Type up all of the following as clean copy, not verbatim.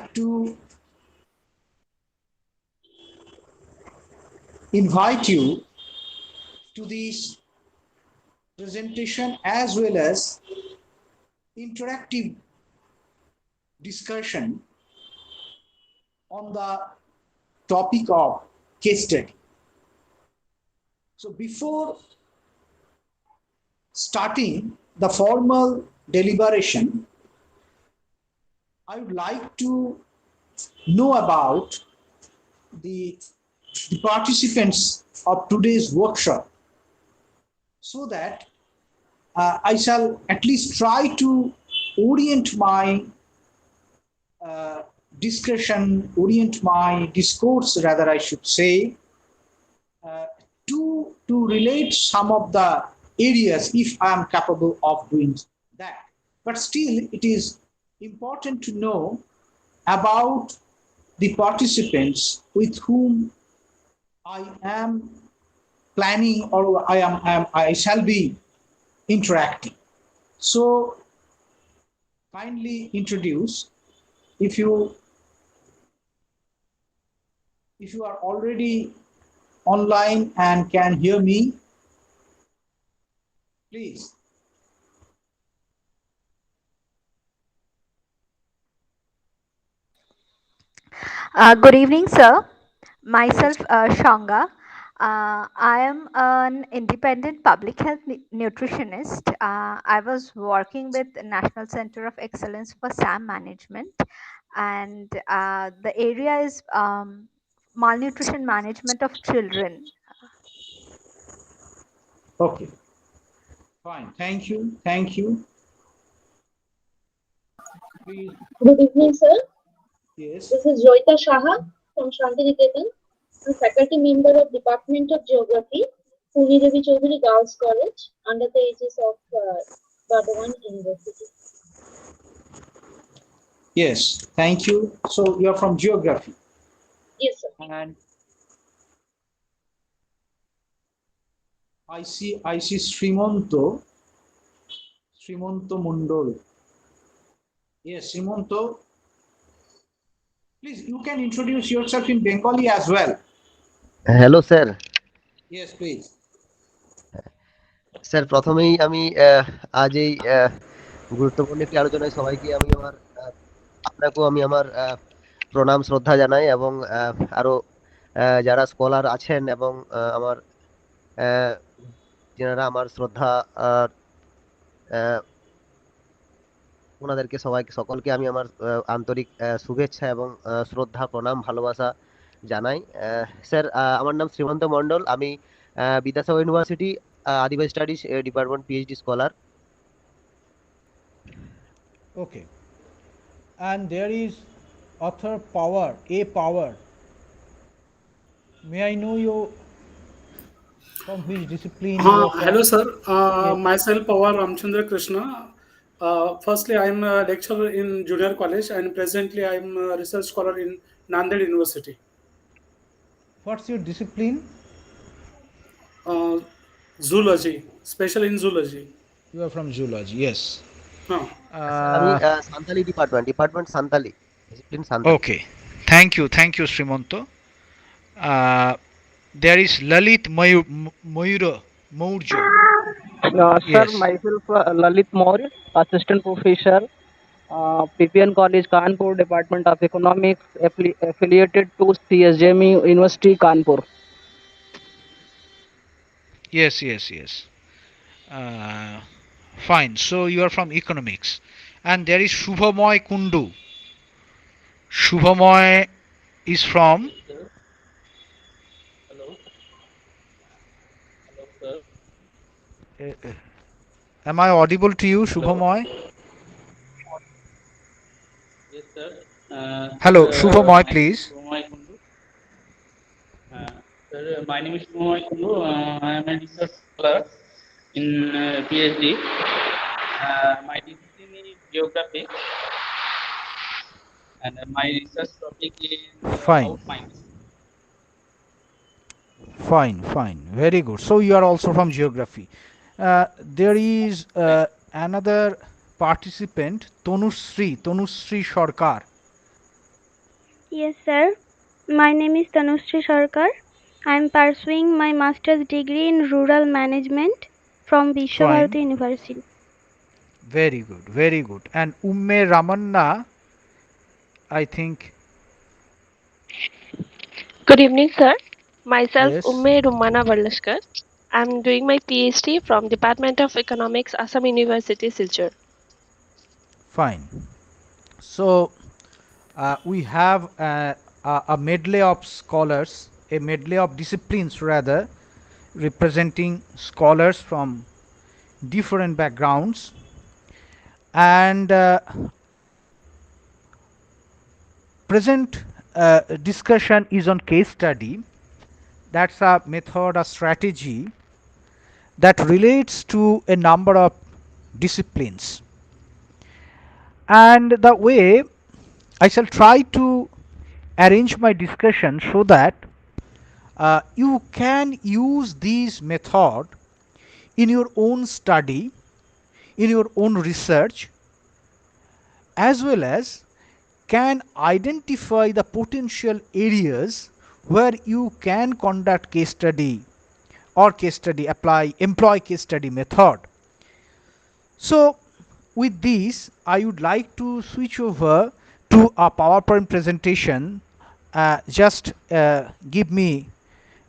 like to invite you to this presentation as well as interactive discussion on the topic of case study. So before starting the formal deliberation, I would like to know about the participants of today's workshop, so that I shall at least try to orient my orient my discourse, rather I should say, to relate some of the areas if I am capable of doing that. But still, it is important to know about the participants with whom I am planning, or I shall be interacting. So kindly introduce, if you are already online and can hear me, please. Good evening, sir. Myself, Shanga. I am an independent public health nutritionist. I was working with National Center of Excellence for SAM Management, and the area is malnutrition management of children. Okay, fine. Thank you. Thank you. Please. Good evening, sir. Yes. This is Joyita Shaha from Shantiniketan. I'm faculty member of Department of Geography, Pune Devi Chaudhary Girls College, under the aegis of Bandhopadhyay University. Yes, thank you. So you are from geography. Yes, sir. And I see Srimanto Mondol. Yes, Srimanto. Please, you can introduce yourself in Bengali as well. Hello, sir. Yes, please. Sir প্রথমেই আমি আজ এই গুরুত্বপূর্ণ একটি আলোচনায় সবাইকে আমি আমার আপনাকেও আমি আমার প্রণাম শ্রদ্ধা জানাই, এবং আরো যারা স্কলার আছেন এবং আমার যারা আমার শ্রদ্ধা ওনাদেরকে সকলকে আমি আমার আন্তরিক শুভেচ্ছা এবং শ্রদ্ধা, প্রণাম, ভালোবাসা জানাই। স্যার, আমার নাম শ্রীমন্ত মণ্ডল। আমি Vidyasagar university Adivasi studies department PhD scholar. Okay. And there is author Power, A Power. May I know you from which discipline? Hello, sir. Myself, Power Ramchandra Krishna. Firstly, I am a lecturer in junior college, and presently I am a research scholar in Nanded University. What's your discipline? Zoology, special in zoology. You are from zoology, yes. আমি Santali department Santali, discipline Santali. Okay, thank you, Srimanto. There is Lalit Mourjo. Sir, Yes. myself Lalit Maurya, Assistant Professor, PPN College, Kanpur, Department of Economics, affiliated to CSJME University, Kanpur. Yes. Fine. So you are from economics, and there is Shubhamoy Kundu. Shubhamoy is from. Am I audible to you, Shubhamoy? Yes, sir. Hello, Shubhamoy, please. Shubhamoy Kundu. Sir, my name is Shubhamoy Kundu. I am a research scholar in PhD. My discipline is geography, and my research topic is Fine. outmines. Fine. Very good. So you are also from geography. There is another participant, Tanushree Sarkar. Yes, sir. My name is Tanushree Sarkar. I am pursuing my master's degree in rural management from Fine. Vishwabharati University. Very good. Very good. And Umme Ramanna, I think, Good evening, sir. Myself, yes. Umme Rumana Varlashkar. I'm doing my PhD from Department of Economics, Assam University, Silchar. Fine. So we have a medley of scholars, a medley of disciplines rather, representing scholars from different backgrounds, and present discussion is on case study. That's a method, a strategy that relates to a number of disciplines, and the way I shall try to arrange my discussion so that you can use this method in your own study, in your own research, as well as can identify the potential areas where you can conduct case study or case study employ case study method. So with this I would like to switch over to a PowerPoint presentation. Just give me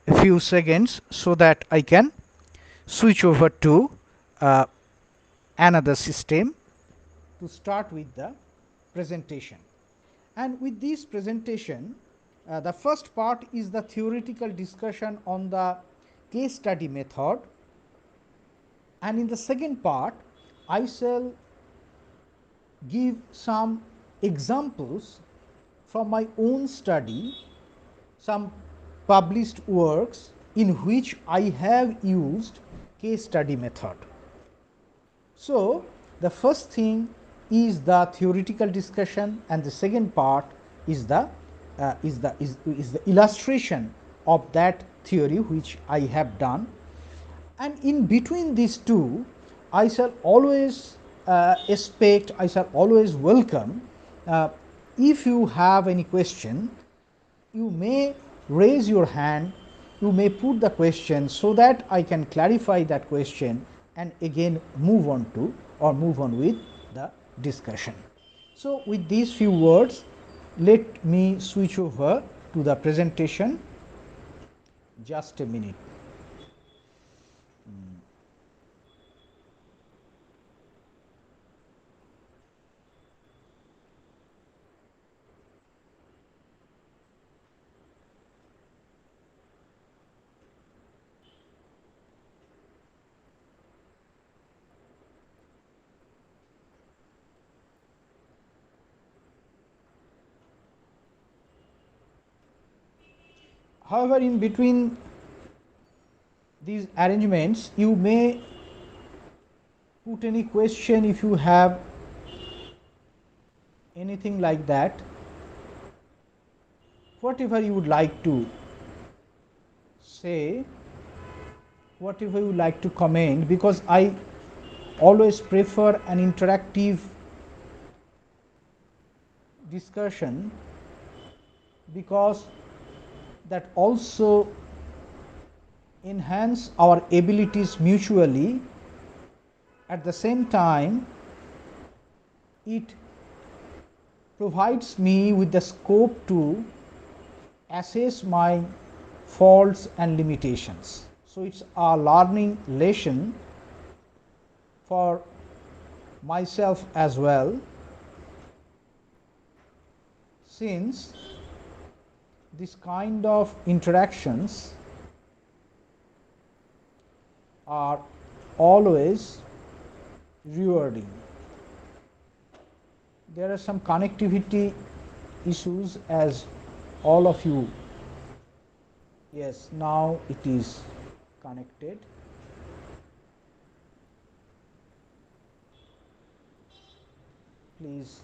a few seconds so that I can switch over to uh, another system to start with the presentation. And with this presentation, the first part is the theoretical discussion on the case study method, and in the second part I shall give some examples from my own study, some published works in which I have used case study method. So the first thing is the theoretical discussion, and the second part is the illustration of that theory which I have done. And in between these two, I shall always expect, I shall always welcome, if you have any question, you may raise your hand, you may put the question so that I can clarify that question and again move on with the discussion. So with these few words, let me switch over to the presentation. Just a minute. However, in between these arrangements, you may put any question if you have anything like that, whatever you would like to say, whatever you like to comment, because I always prefer an interactive discussion, because that also enhance our abilities mutually. At the same time, it provides me with the scope to assess my faults and limitations. So it's a learning lesson for myself as well, since this kind of interactions are always rewarding. There are some connectivity issues, as all of you, yes, now it is connected. Please.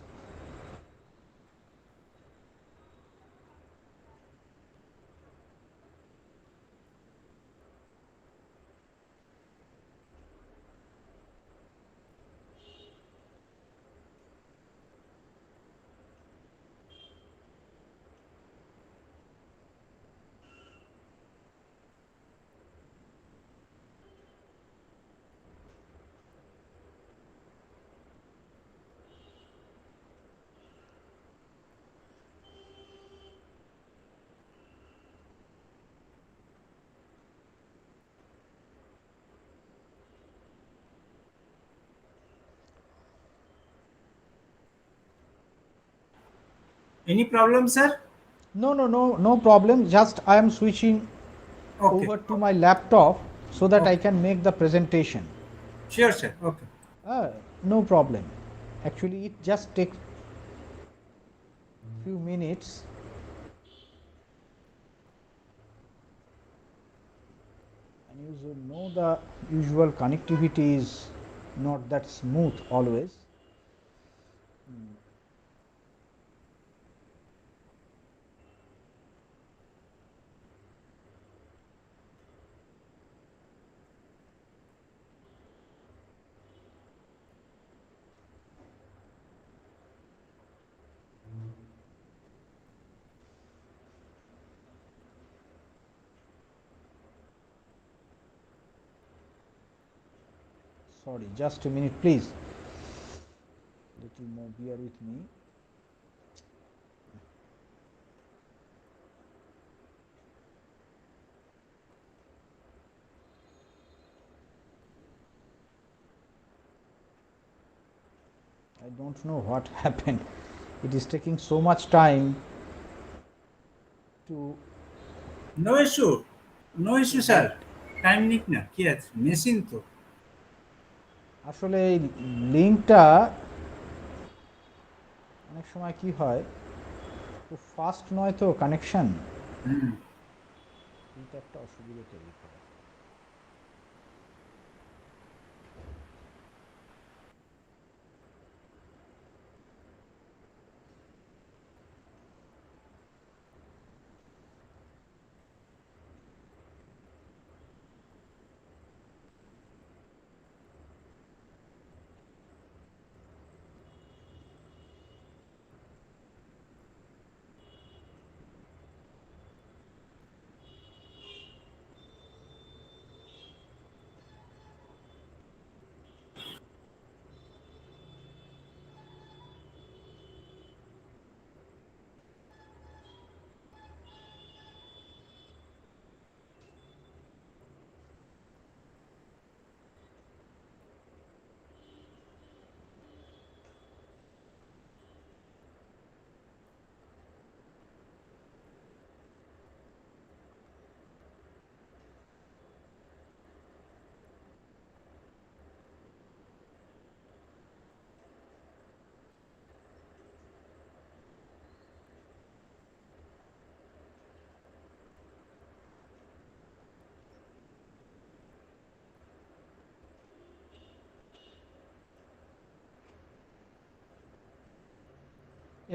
Any problem, sir? No problem. Just I am switching Okay. over to my laptop so that I Okay. can make the presentation. Sure, sir. Okay. No problem. Actually, it just takes few minutes. And you know the usual connectivity is not that smooth always. Sorry, just a minute, please. Little more bear with me. I don't know what happened. It is taking so much time to. No issue. No issue, sir. Time নিক না কি আছে machine তো আসলে এই লিঙ্কটা অনেক সময় কি হয়, খুব ফাস্ট নয় তো কানেকশন, এটা একটা অসুবিধা তৈরি করে।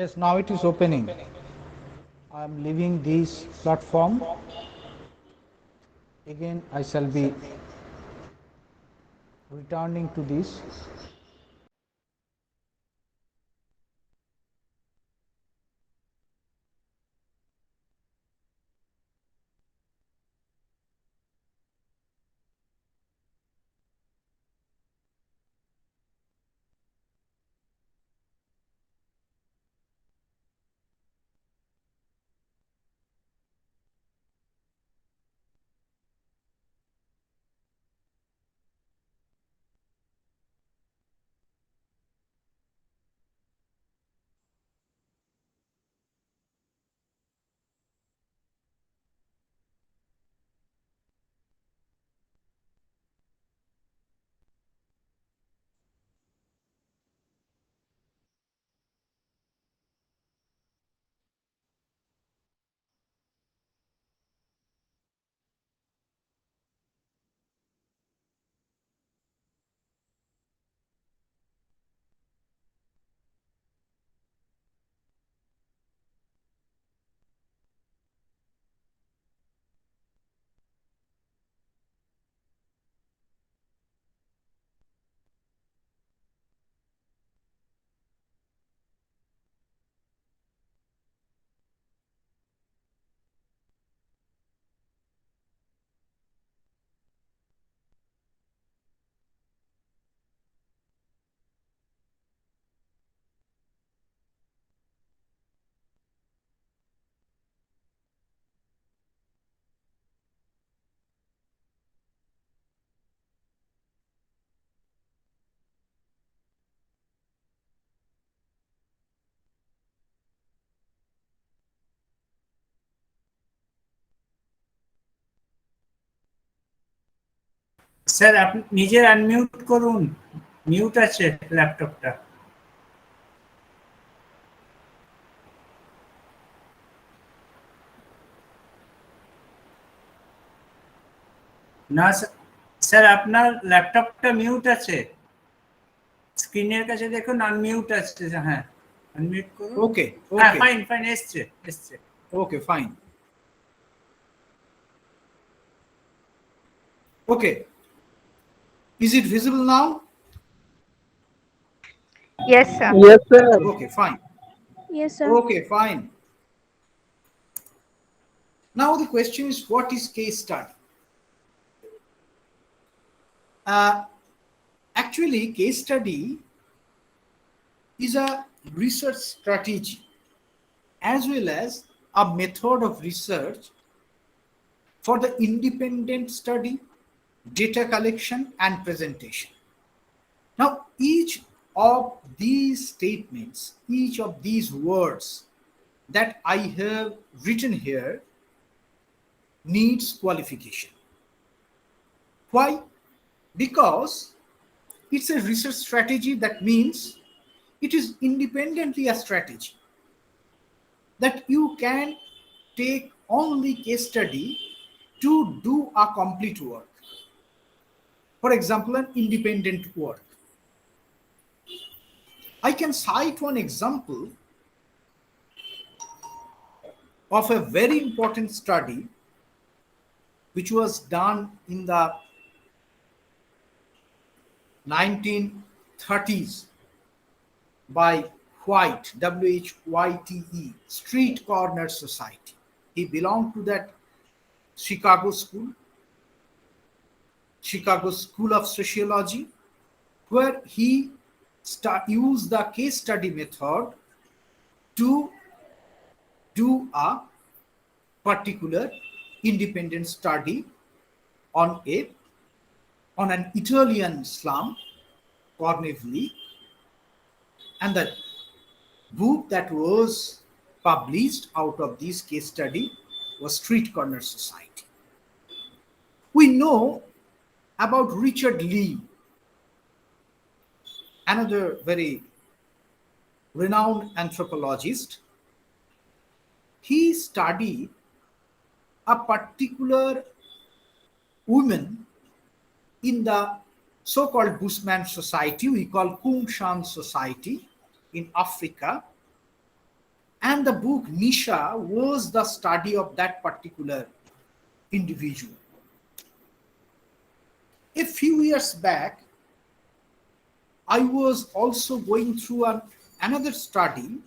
Yes, now it is opening. I am leaving this platform. Again, I shall be returning to this. Sir আপনি নিজের আনমিউট করুন, মিউট আছে ল্যাপটপটা। না স্যার, আপনার ল্যাপটপটা মিউট আছে, স্ক্রিনের কাছে দেখুন আনমিউট আছে। হ্যাঁ, আনমিউট করুন। Okay, হ্যাঁ, okay, ফাইন ফাইন, এসছে এসছে। okay, fine. Okay, is it visible now? Yes, sir. Yes, sir. Okay, fine. Yes, sir. Okay, fine. Now the question is, what is case study? Actually, case study is a research strategy as well as a method of research for the independent study, data collection, and presentation. Now, each of these statements, each of these words that I have written here needs qualification. Why? Because it's a research strategy. That means it is independently a strategy that you can take only case study to do a complete work. For example, an independent work. I can cite one example of a very important study which was done in the 1930s by White, W-H-Y-T-E, Street Corner Society. He belonged to that Chicago School of Sociology, where he used the case study method to do a particular independent study on an Italian slum, Corneville, and the book that was published out of this case study was Street Corner Society. We know about Richard Lee, another very renowned anthropologist. He studied a particular woman in the so-called Bushman society, we call Kungshan society in Africa. And the book Nisha was the study of that particular individual. A few years back, I was also going through another study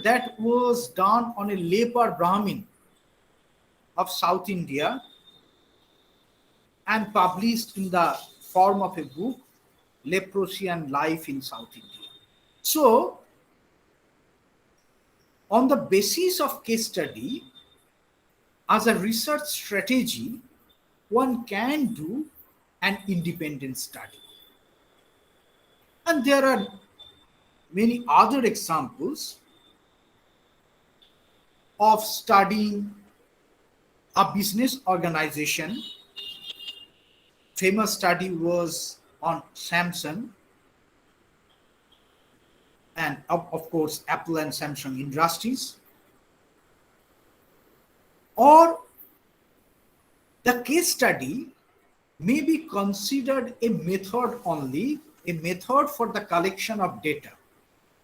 that was done on a leper Brahmin of South India and published in the form of a book, Leprosy and Life in South India. So, on the basis of case study, as a research strategy, one can do an independent study. And there are many other examples of studying a business organization. Famous study was on Samsung and of course Apple and Samsung Industries. Or the case study may be considered a method only, a method for the collection of data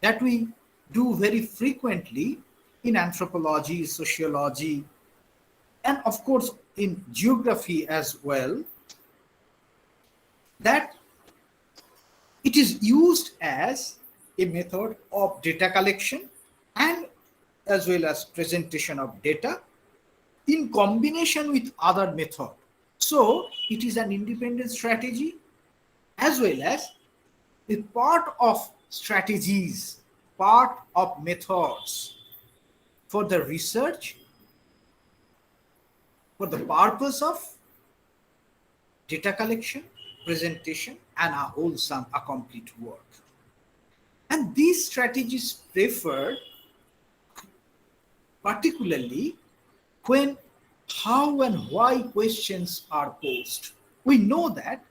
that we do very frequently in anthropology, sociology, and of course in geography as well, that it is used as a method of data collection and as well as presentation of data in combination with other methods. So it is an independent strategy as well as a part of strategies, part of methods for the research, for the purpose of data collection, presentation, and a wholesome, a complete work. And these strategies preferred particularly when how and why questions are posed. We know that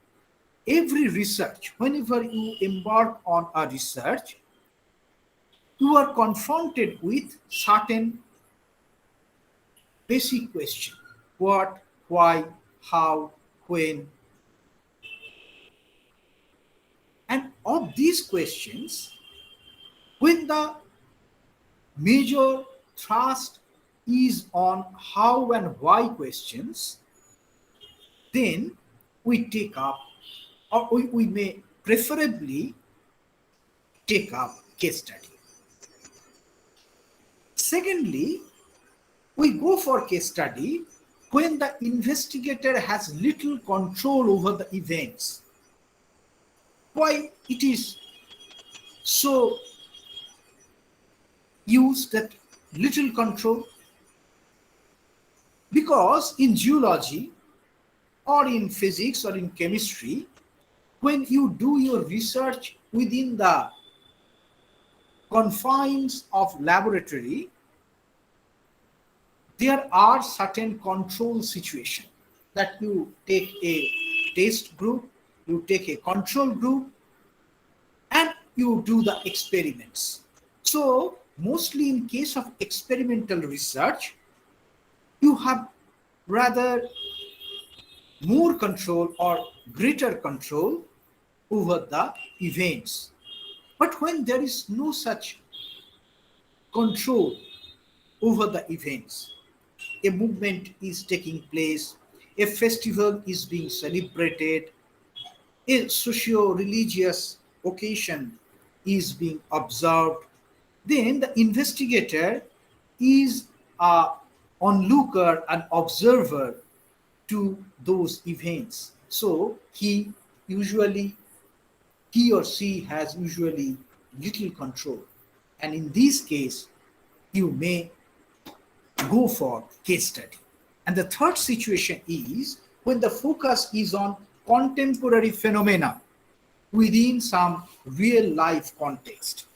every research, whenever you embark on a research, you are confronted with certain basic questions: what, why, how, when. And of these questions, when the major thrust is on how and why questions, then we take up, or we may preferably take up case study. Secondly, we go for case study when the investigator has little control over the events. Why it is so used that little control? Because in geology or in physics or in chemistry, when you do your research within the confines of laboratory, there are certain control situations that you take a test group, you take a control group, and you do the experiments. So mostly in case of experimental research, you have rather more control or greater control over the events. But when there is no such control over the events, a movement is taking place, a festival is being celebrated, a socio-religious occasion is being observed, then the investigator is a onlooker, an observer to those events. So he or she has usually little control. And in this case, you may go for case study. And the third situation is when the focus is on contemporary phenomena within some real life context.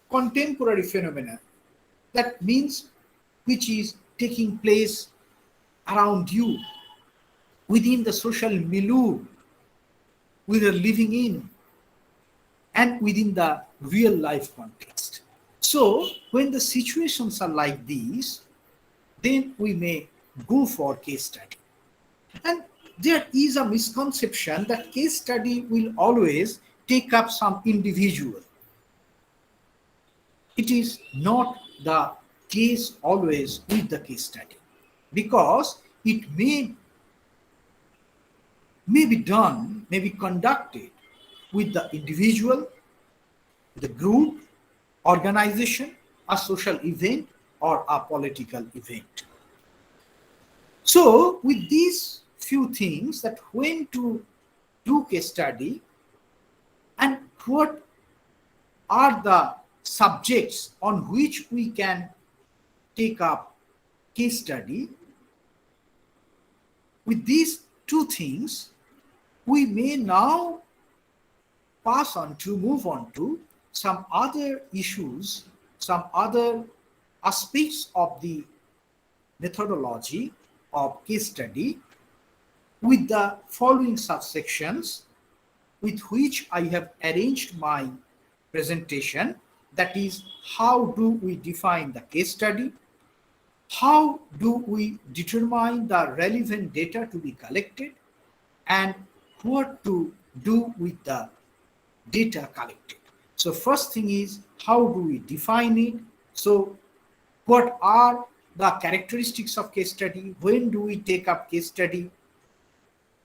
Contemporary phenomena, that means which is taking place around you, within the social milieu we are living in, and within the real life context. So when the situations are like these, then we may go for case study. And there is a misconception that case study will always take up some individual. It is not the case always with the case study, because it may be done, may be conducted with the individual, the group, organization, a social event, or a political event. So with these few things, that when to do case study and what are the subjects on which we can take up case study, with these two things, we may now move on to some other issues, some other aspects of the methodology of case study, with the following subsections with which I have arranged my presentation. That is, how do we define the case study? How do we determine the relevant data to be collected? And what to do with the data collected. So first thing is, how do we define it? So what are the characteristics of case study? When do we take up case study?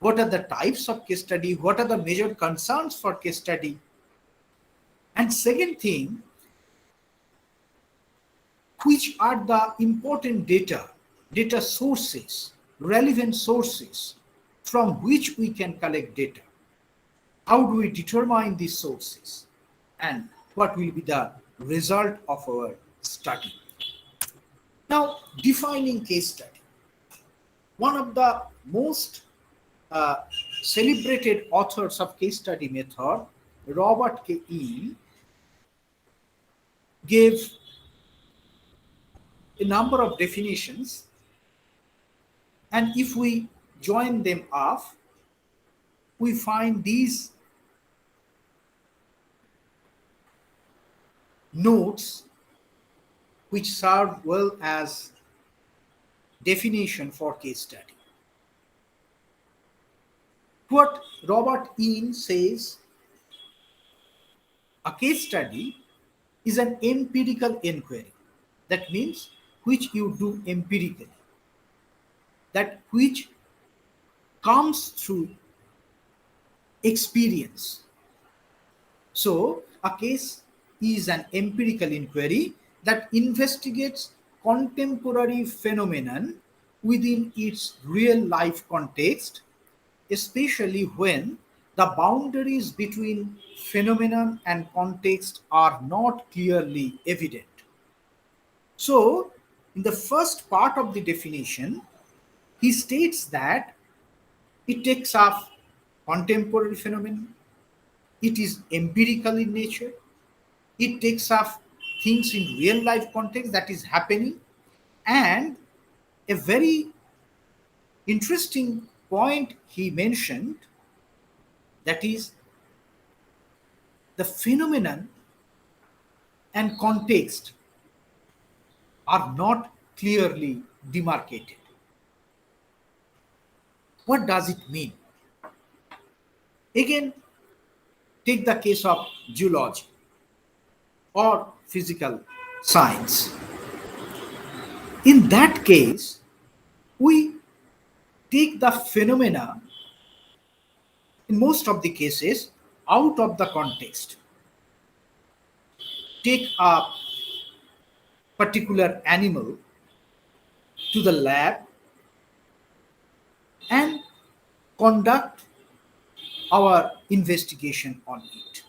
What are the types of case study? What are the major concerns for case study? And second thing, which are the important data sources, relevant sources from which we can collect data? How do we determine these sources? And what will be the result of our study? Now, defining case study. One of the most celebrated authors of case study method, Robert K. E., gave a number of definitions, and if we join them up, we find these notes which serve well as definition for case study. What Robert Ian says, a case study is an empirical inquiry. That means which you do empirically, that which comes through experience. So a case is an empirical inquiry that investigates contemporary phenomenon within its real life context, especially when the boundaries between phenomenon and context are not clearly evident. So, in the first part of the definition, he states that it takes up contemporary phenomenon, it is empirical in nature, it takes up things in real life context that is happening, and a very interesting point he mentioned, that is the phenomenon and context are not clearly demarcated. What does it mean? Again, take the case of geology or physical science. In that case, we take the phenomena, in most of the cases, out of the context. Take a particular animal to the lab and conduct our investigation on it.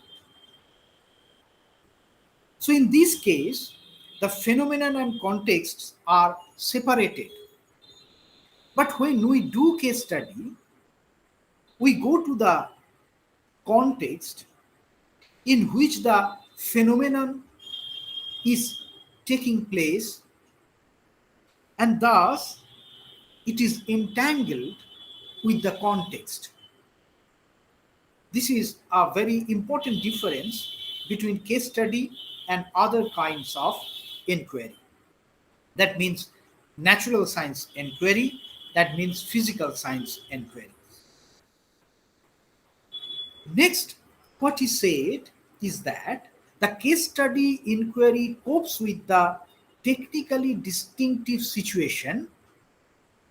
So in this case, the phenomenon and contexts are separated. But when we do case study, we go to the context in which the phenomenon is taking place, and thus it is entangled with the context. This is a very important difference between case study and other kinds of inquiry. That means natural science inquiry, that means physical science inquiry. Next, what he said is that the case study inquiry copes with the technically distinctive situation,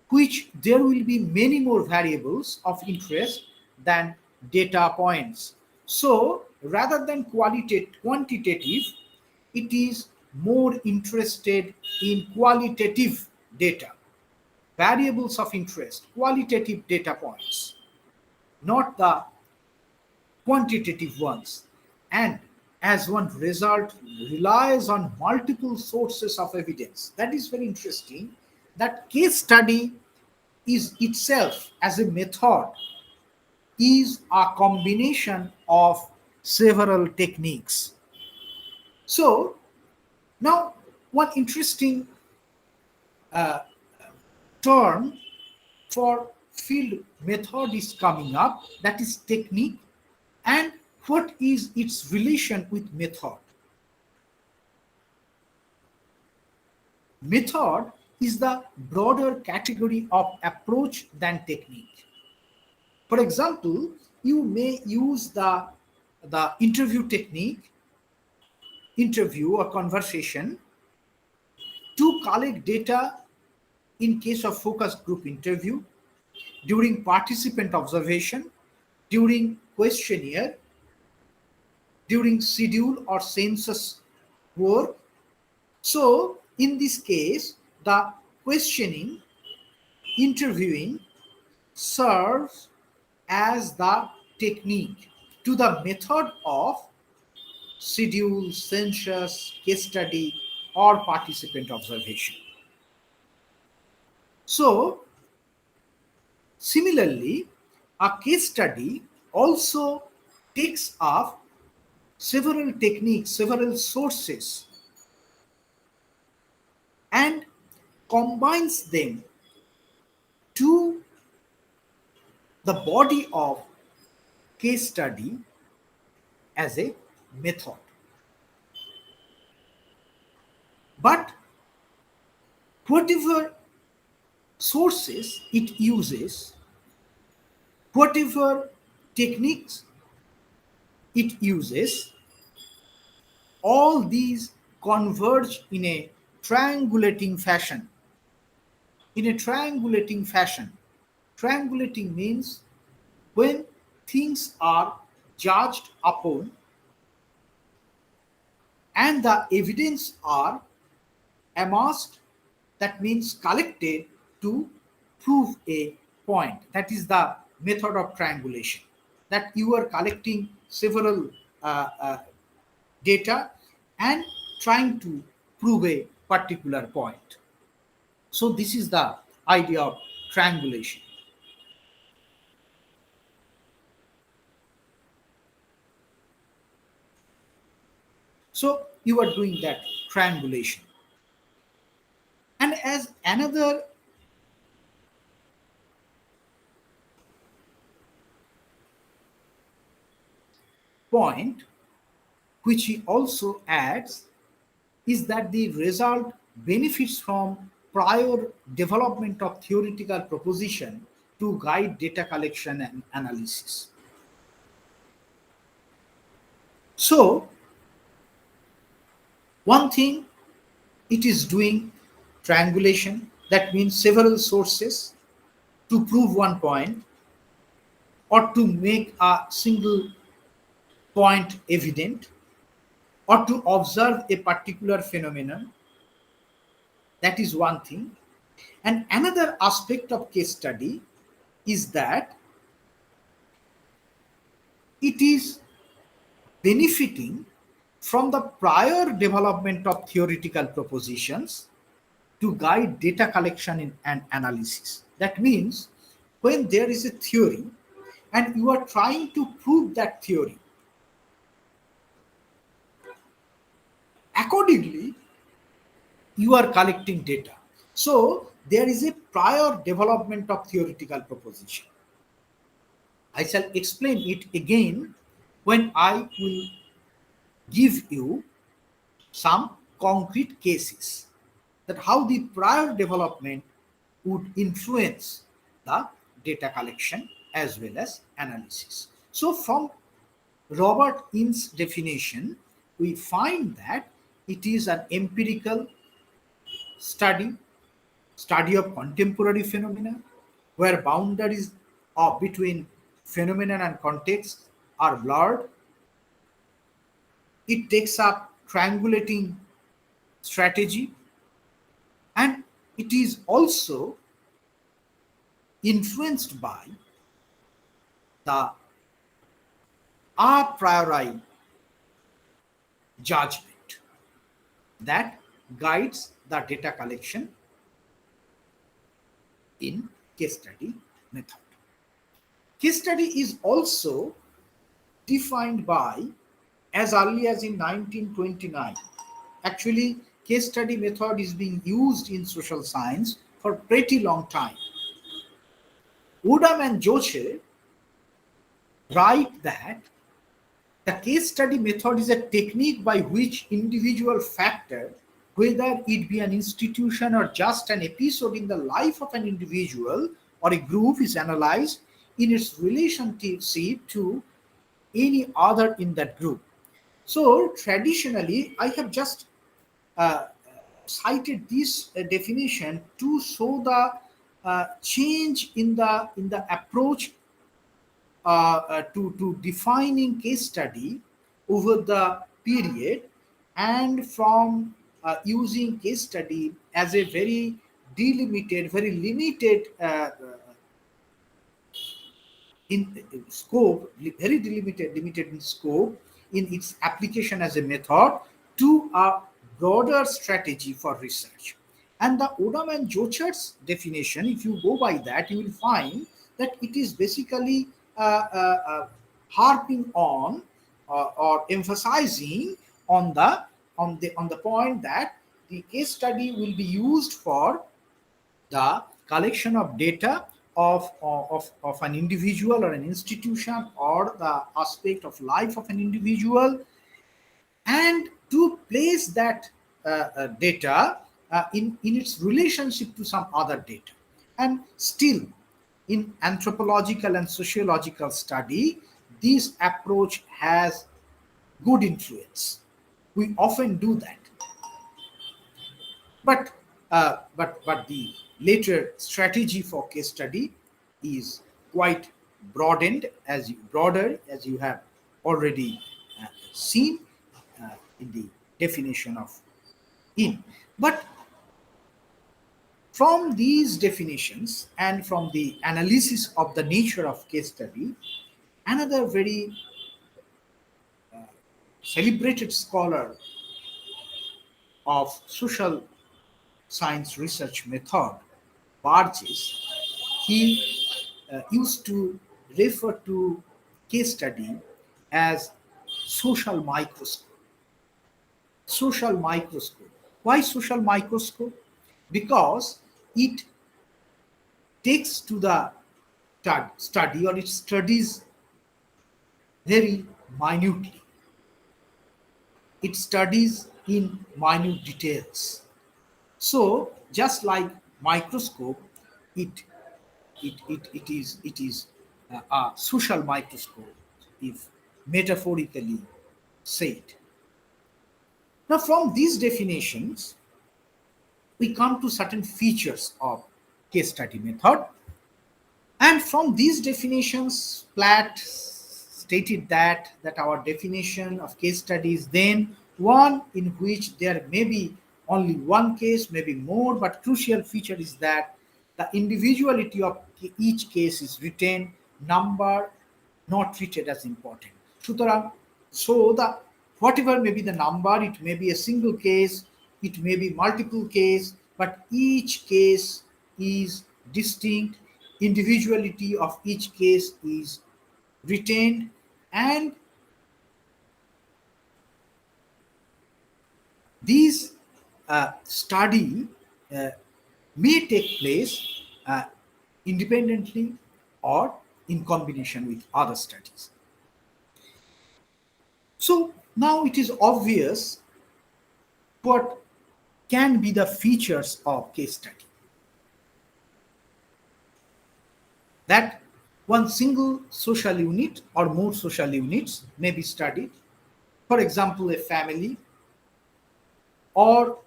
which there will be many more variables of interest than data points. So rather than quantitative, it is more interested in qualitative data, variables of interest, qualitative data points, not the quantitative ones. And as one result, relies on multiple sources of evidence. That is very interesting. That case study is itself, as a method, is a combination of several techniques. So now one interesting term for field method is coming up, that is technique, and what is its relation with method. Method is the broader category of approach than technique. For example, you may use the interview technique, interview or conversation, to collect data in case of focus group interview, during participant observation, during questionnaire, during schedule or census work. So in this case, the questioning, interviewing serves as the technique to the method of schedule, census, case study, or participant observation. So similarly, a case study also takes up several techniques, several sources, and combines them to the body of case study as a method. But whatever sources it uses, whatever techniques it uses, all these converge in a triangulating fashion. In a triangulating fashion. Triangulating means when things are judged upon and the evidence are amassed, that means collected to prove a point. That is the method of triangulation, that you are collecting several data and trying to prove a particular point. So this is the idea of triangulation. So you are doing that triangulation. And as another point which he also adds is that the result benefits from prior development of theoretical proposition to guide data collection and analysis. So one thing, it is doing triangulation, that means several sources to prove one point or to make a single point evident or to observe a particular phenomenon. That is one thing. And another aspect of case study is that it is benefiting from the prior development of theoretical propositions to guide data collection and analysis. That means when there is a theory and you are trying to prove that theory, accordingly you are collecting data. So there is a prior development of theoretical proposition. I shall explain it again when I will give you some concrete cases, that how the prior development would influence the data collection as well as analysis. So from Robert Innes' definition, we find that it is an empirical study of contemporary phenomena, where boundaries between phenomenon and context are blurred. It takes up triangulating strategy, and it is also influenced by the a priori judgment that guides the data collection in case study method. Case study is also defined by as early as in 1929. Actually, case study method is being used in social science for pretty long time. Woodham and Joche write that the case study method is a technique by which individual factor, whether it be an institution or just an episode in the life of an individual or a group, is analyzed in its relationship to any other in that group. So traditionally, I have just cited this definition to show the change in the approach to defining case study over the period, and from using case study as a very delimited, very limited in scope, very limited in scope in its application as a method, to a broader strategy for research. And the Odom and Jocher's definition, if you go by that, you will find that it is basically harping on or emphasizing on the point that the case study will be used for the collection of data of an individual or an institution or the aspect of life of an individual, and to place that data in its relationship to some other data. And still, in anthropological and sociological study, this approach has good influence. We often do that. But the later strategy for case study is quite broader, as you have already seen in the definition of in. But from these definitions and from the analysis of the nature of case study, another very celebrated scholar of social science research method, Burgess, he used to refer to case study as social microscope. Social microscope. Why social microscope? Because it takes to the study, or it studies very minutely. It studies in minute details. So just like microscope, it is a social microscope, if metaphorically said. Now, from these definitions, we come to certain features of case study method. And from these definitions, Platt stated that our definition of case study is then one in which there may be only one case, maybe more, but crucial feature is that the individuality of each case is retained, number not treated as important. So the whatever may be the number, it may be a single case, it may be multiple case, but each case is distinct, individuality of each case is retained, and these study may take place independently or in combination with other studies. So now it is obvious what can be the features of case study. That one single social unit or more social units may be studied. For example, a family or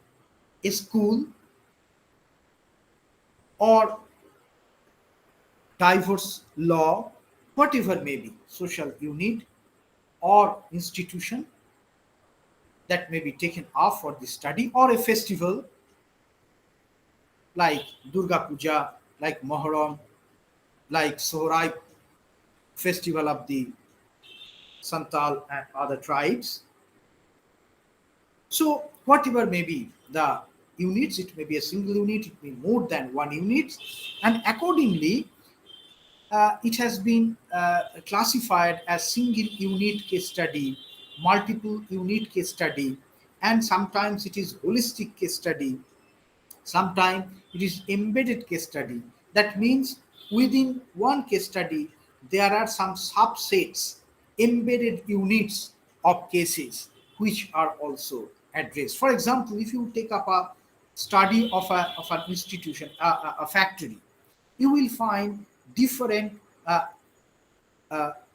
a school or divorce law, whatever may be, social unit or institution that may be taken up for the study, or a festival like Durga Puja, like Moharram, like Sohrai, festival of the Santal and other tribes. So whatever may be the units, it may be a single unit, it may be more than one unit, and accordingly it has been classified as single unit case study, multiple unit case study, and sometimes it is holistic case study, sometimes it is embedded case study. That means within one case study there are some subsets, embedded units of cases which are also addressed. For example, if you take up a study of an institution, a factory, you will find different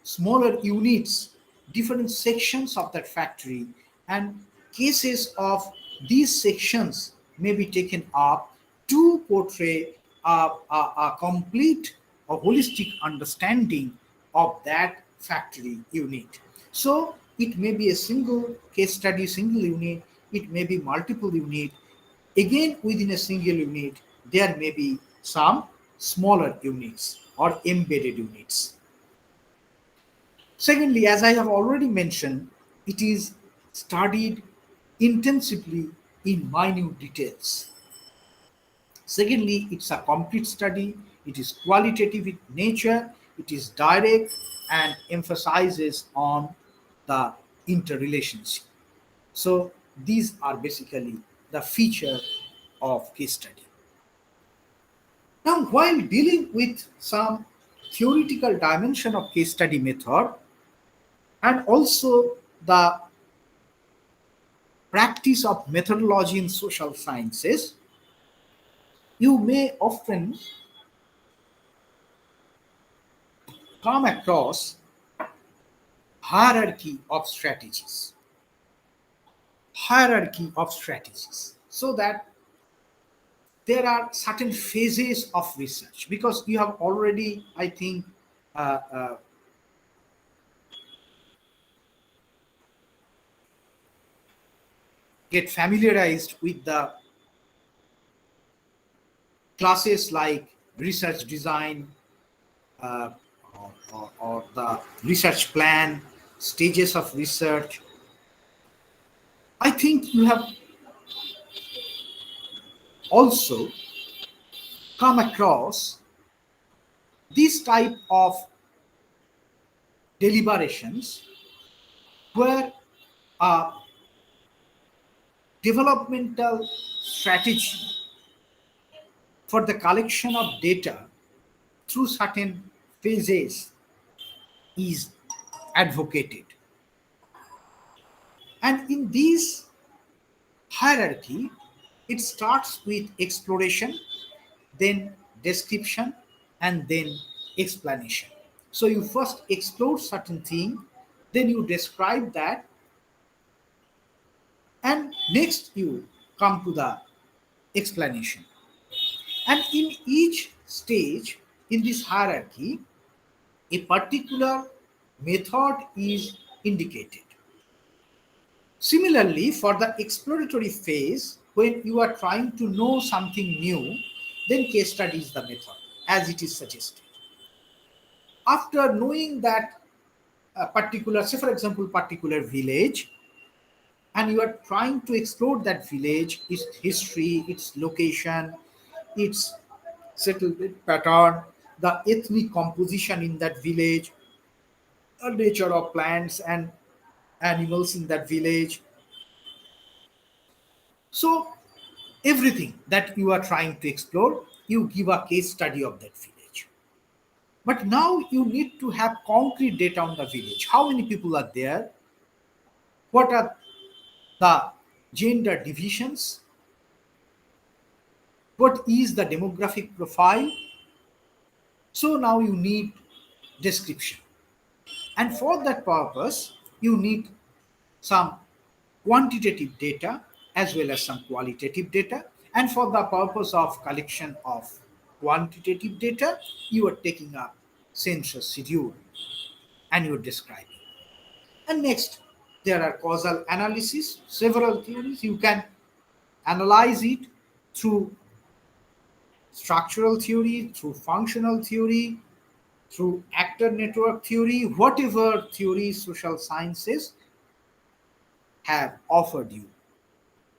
smaller units, different sections of that factory, and cases of these sections may be taken up to portray a complete, a holistic understanding of that factory unit. So it may be a single case study, single unit, it may be multiple unit. Again, within a single unit, there may be some smaller units or embedded units. Secondly, as I have already mentioned, it is studied intensively in minute details. Secondly, it's a complete study, it is qualitative in nature, it is direct and emphasizes on the interrelationship. So these are basically the feature of case study. Now, while dealing with some theoretical dimension of case study method and also the practice of methodology in social sciences, you may often come across hierarchy of strategies. So that there are certain phases of research, because you have already, I think, get familiarized with the classes like research design, or the research plan, stages of research. I think you have also come across this type of deliberations where a developmental strategy for the collection of data through certain phases is advocated. And in this hierarchy, it starts with exploration, then description, and then explanation. So you first explore certain thing, then you describe that, and next you come to the explanation. And in each stage in this hierarchy, a particular method is indicated. Similarly, for the exploratory phase, when you are trying to know something new, then case study is the method, as it is suggested. After knowing that a particular, say for example, particular village, and you are trying to explore that village, its history, its location, its settlement pattern, the ethnic composition in that village, the nature of plants and animals in that village. So everything that you are trying to explore, you give a case study of that village. But now you need to have concrete data on the village. How many people are there? What are the gender divisions? What is the demographic profile? So now you need description. And for that purpose, you need some quantitative data as well as some qualitative data. And for the purpose of collection of quantitative data, you are taking a census schedule and you are describing. And next, there are causal analysis, several theories. You can analyze it through structural theory, through functional theory, through actor network theory, whatever theory social sciences have offered you.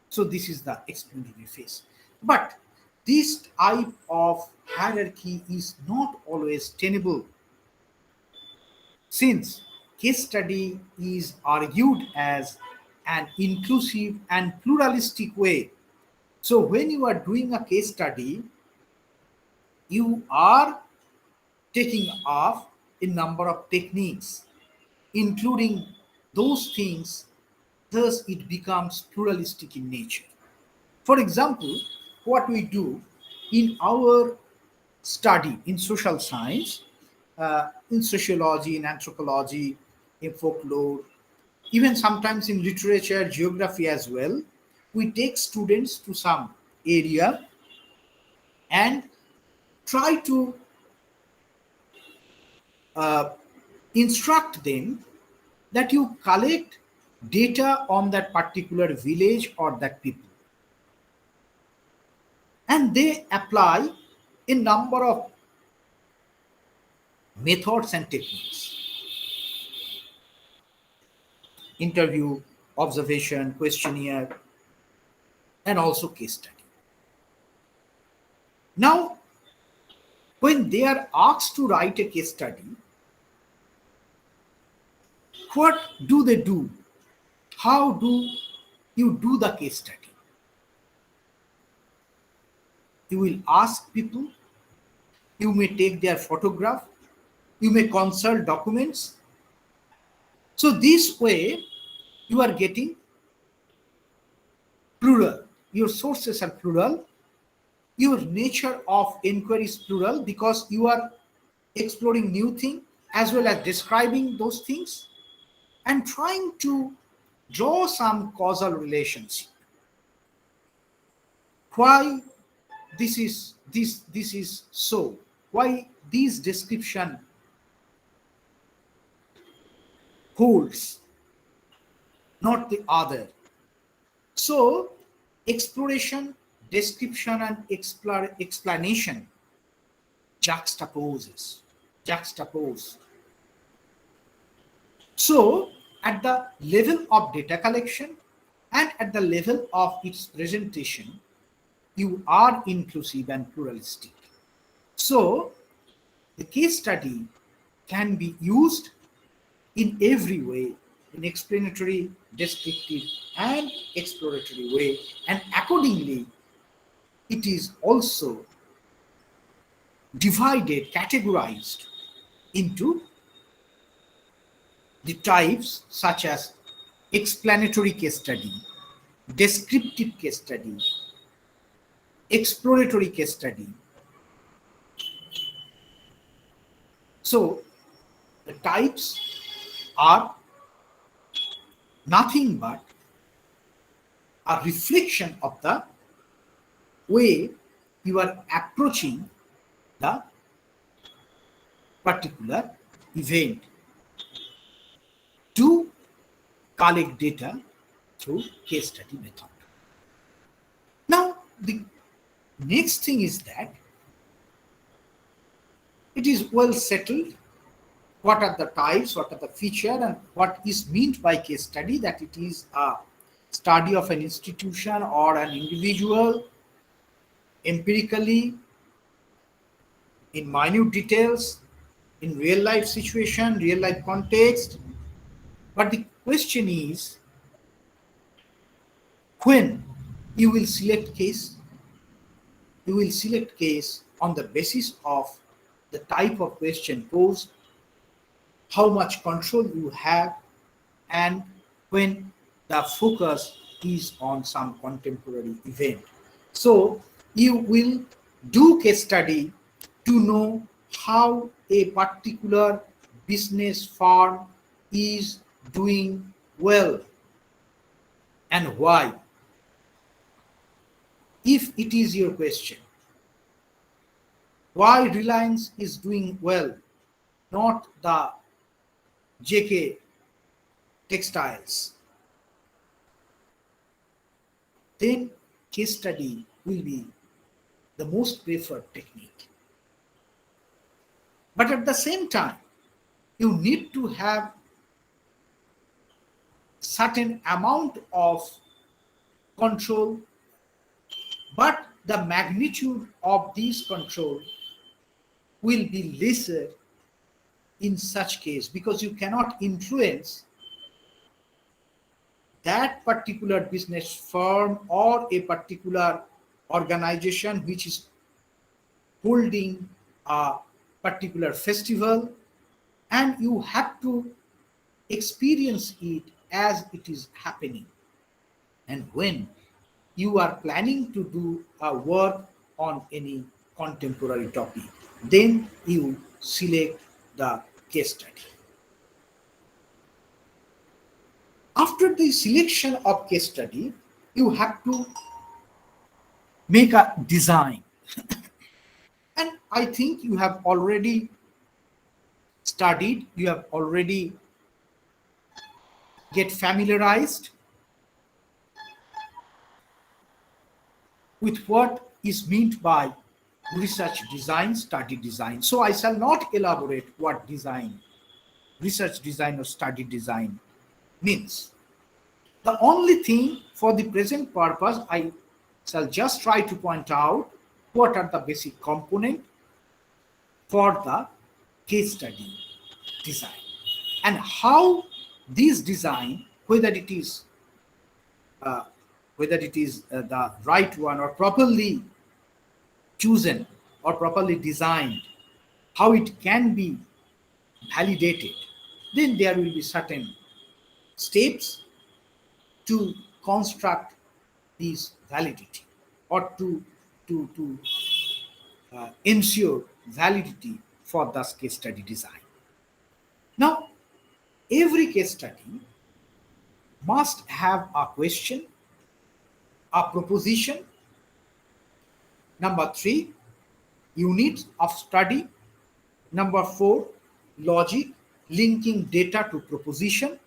So this is the explanatory phase. But this type of hierarchy is not always tenable, since case study is argued as an inclusive and pluralistic way. So when you are doing a case study, you are taking off a number of techniques, including those things, thus it becomes pluralistic in nature. For example, what we do in our study in social science, in sociology, in anthropology, in folklore, even sometimes in literature, geography as well, we take students to some area and try to instruct them that you collect data on that particular village or that people. And they apply a number of methods and techniques: interview, observation, questionnaire, and also case study. Now, when they are asked to write a case study, what do they do? How do you do the case study? You will ask people, you may take their photograph, you may consult documents. So this way, you are getting plural. Your sources are plural. Your nature of inquiry is plural because you are exploring new things as well as describing those things and trying to draw some causal relationship. Why this is so? Why this description holds, not the other? So exploration, description, and explanation juxtapose. So at the level of data collection and at the level of its presentation, you are inclusive and pluralistic. So the case study can be used in every way, in explanatory, descriptive, and exploratory way, and accordingly it is also divided, categorized into the types such as explanatory case study, descriptive case study, exploratory case study. So the types are nothing but a reflection of the way you are approaching the particular event to collect data through case study method. Now, the next thing is that it is well settled what are the types, what are the feature, and what is meant by case study, that it is a study of an institution or an individual empirically in minute details, in real life situation, real life context. But the question is, when you will select case, you will select case on the basis of the type of question posed, how much control you have, and when the focus is on some contemporary event. So you will do case study to know how a particular business firm is doing well and why. If it is your question, why Reliance is doing well, not the JK Textiles, then case study will be the most preferred technique. But at the same time, you need to have certain amount of control, but the magnitude of this control will be lesser in such case, because you cannot influence that particular business firm or a particular organization which is holding a particular festival, and you have to experience it as it is happening. And when you are planning to do a work on any contemporary topic, then you select the case study. After the selection of case study, you have to make a design. And I think you have already studied, you have already get familiarized with what is meant by research design, study design. So I shall not elaborate what design, research design or study design means. The only thing for the present purpose, I shall just try to point out what are the basic components for the case study design, and how this design, whether it is the right one or properly chosen or properly designed, how it can be validated. Then there will be certain steps to construct this validity, or to ensure validity for this case study design. Now, every case study must have a question, a proposition. Number 3, units of study. Number 4, logic, linking data to proposition.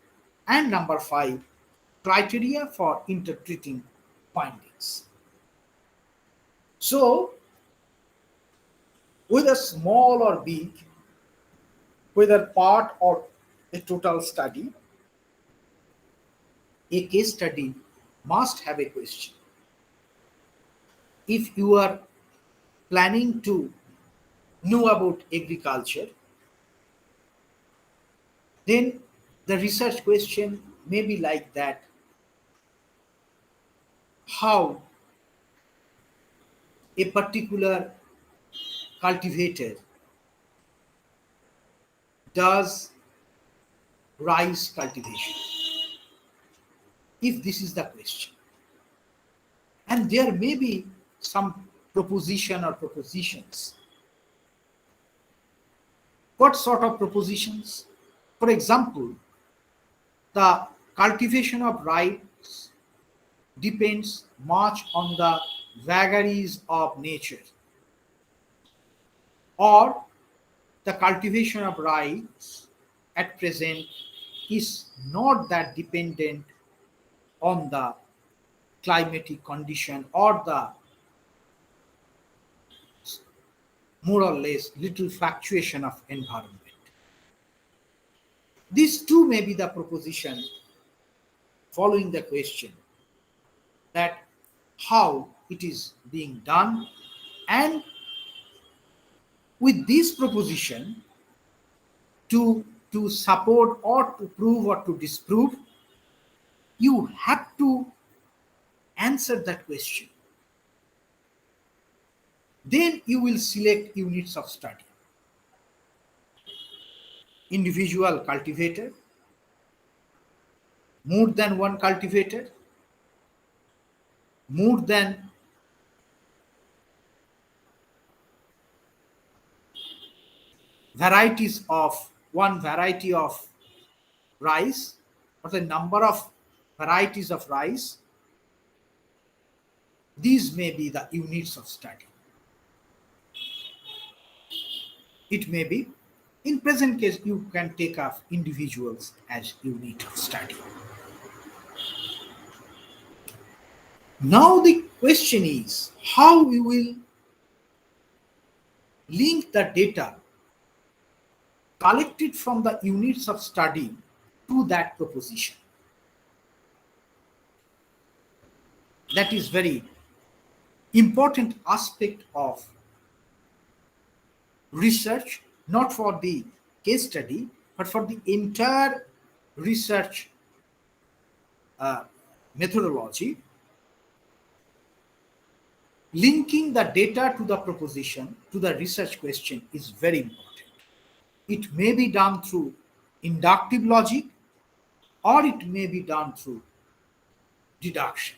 And number 5, criteria for interpreting findings. So, whether small or big, whether part or a total study, a case study must have a question. If you are planning to know about agriculture, then the research question may be like that: how a particular cultivator does rice cultivation, if this is the question. And there may be some proposition or propositions. What sort of propositions? For example, the cultivation of rice depends much on the vagaries of nature, or the cultivation of rice at present is not that dependent on the climatic condition or the more or less little fluctuation of environment. These two may be the proposition following the question, that how it is being done, and with this proposition to support or to prove or to disprove, you have to answer that question. Then you will select units of study. Individual cultivator, more than one cultivator, more than varieties of one variety of rice, or the number of varieties of rice. These may be the units of study. It may be, in present case, you can take up individuals as unit of study. Now the question is how we will link the data collected from the units of study to that proposition. That is very important aspect of research, not for the case study, but for the entire research methodology. Linking the data to the proposition, to the research question, is very important. It may be done through inductive logic, or it may be done through deduction.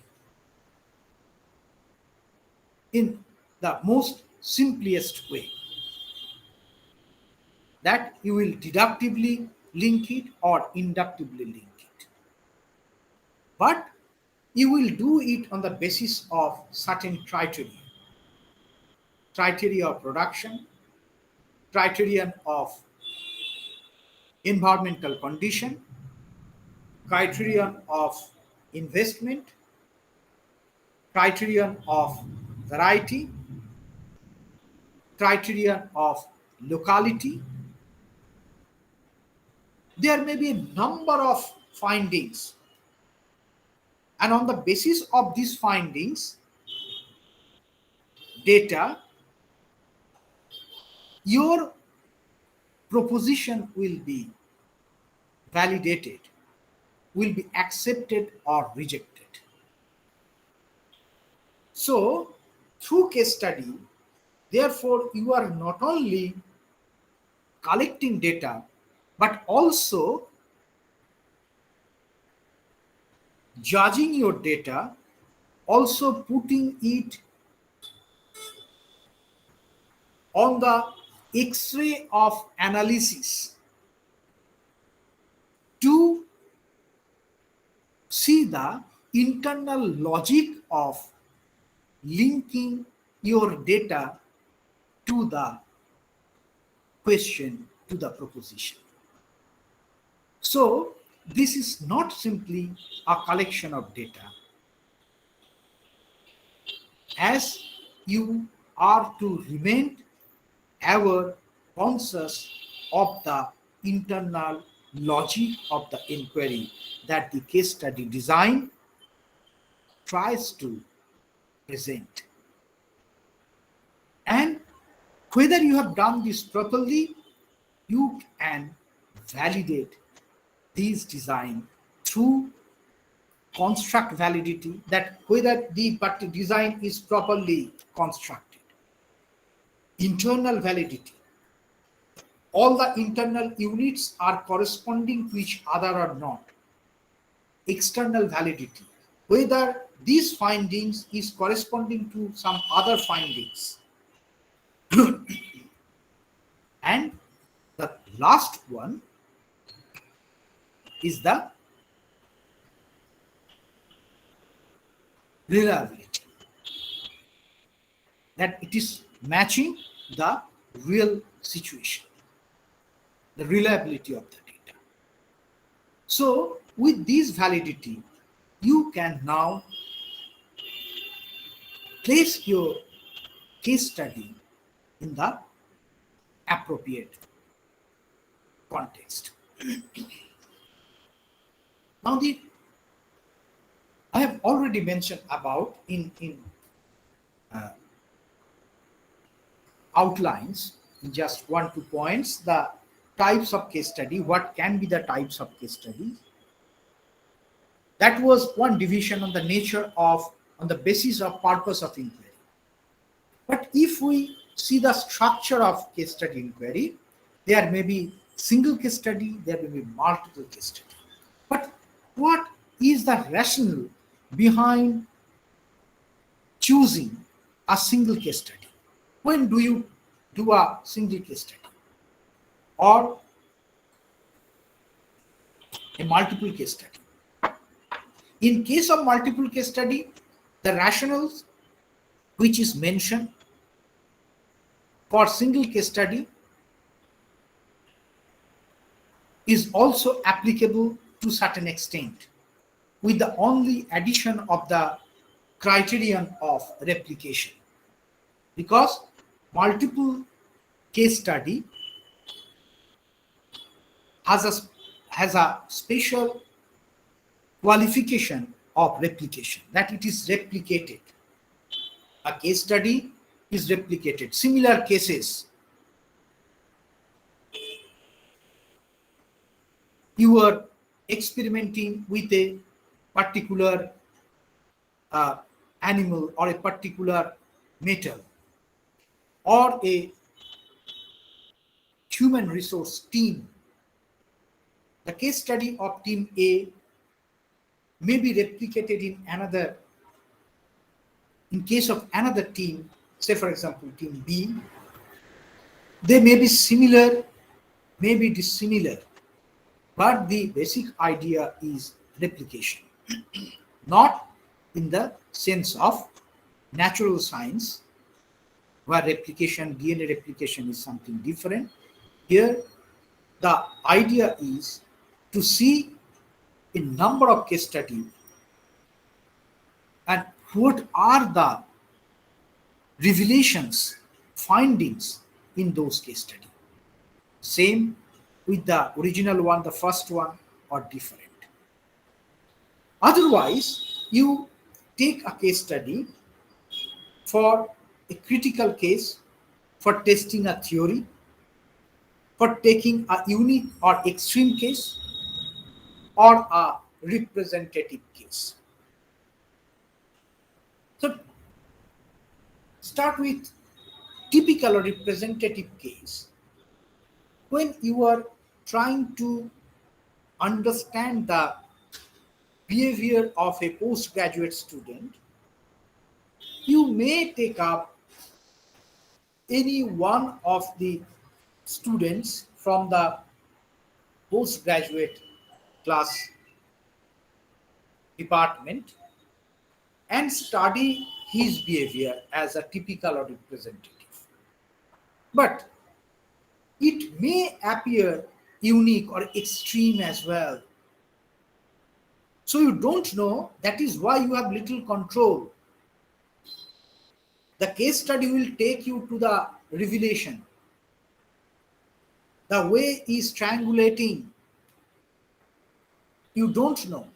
In the most simplest way, that you will deductively link it or inductively link it. But you will do it on the basis of certain criteria. Criteria of production, criterion of environmental condition, criterion of investment, criterion of variety, criterion of locality. There may be a number of findings, and on the basis of these findings, data, your proposition will be validated, will be accepted or rejected. So, through case study, therefore, you are not only collecting data, but also judging your data also putting it on the X-ray of analysis to see the internal logic of linking your data to the question, to the proposition. So this is not simply a collection of data. As you are to remain ever conscious of the internal logic of the inquiry that the case study design tries to present. And whether you have done this properly, you can validate this design through construct validity, that whether the design is properly constructed. Internal validity, all the internal units are corresponding to each other or not. External validity, whether these findings is corresponding to some other findings. And the last one is the reliability, that it is matching the real situation, the reliability of the data. So with this validity, you can now place your case study in the appropriate context. Now I have already mentioned about in outlines, in just 1-2 points, the types of case study, what can be the types of case studies. That was one division on the nature of, on the basis of purpose of inquiry. But if we see the structure of case study inquiry, there may be single case study, there may be multiple case study. But what is the rationale behind choosing a single case study? When do you do a single case study or a multiple case study? In case of multiple case study, the rationales which is mentioned for single case study is also applicable to certain extent, with the only addition of the criterion of replication. Because multiple case study has a special qualification of replication, that it is replicated. A case study is replicated. Similar cases, you are experimenting with a particular animal or a particular metal, or a human resource team. The case study of team A may be replicated in another, in case of another team, say for example team B. They may be similar, may be dissimilar, but the basic idea is replication. Not in the sense of natural science, where replication, DNA replication is something different. Here, the idea is to see a number of case studies and what are the revelations, findings in those case studies. Same with the original one, the first one, or different. Otherwise, you take a case study for a critical case, for testing a theory, for taking a unique or extreme case, or a representative case. So start with typical or representative case. When you are trying to understand the behavior of a postgraduate student you may take up any one of the students from the postgraduate class department and study his behavior as a typical or representative. But it may appear unique or extreme as well. So you don't know, that is why you have little control. The case study will take you to the revelation. The way he is strangulating, you don't know.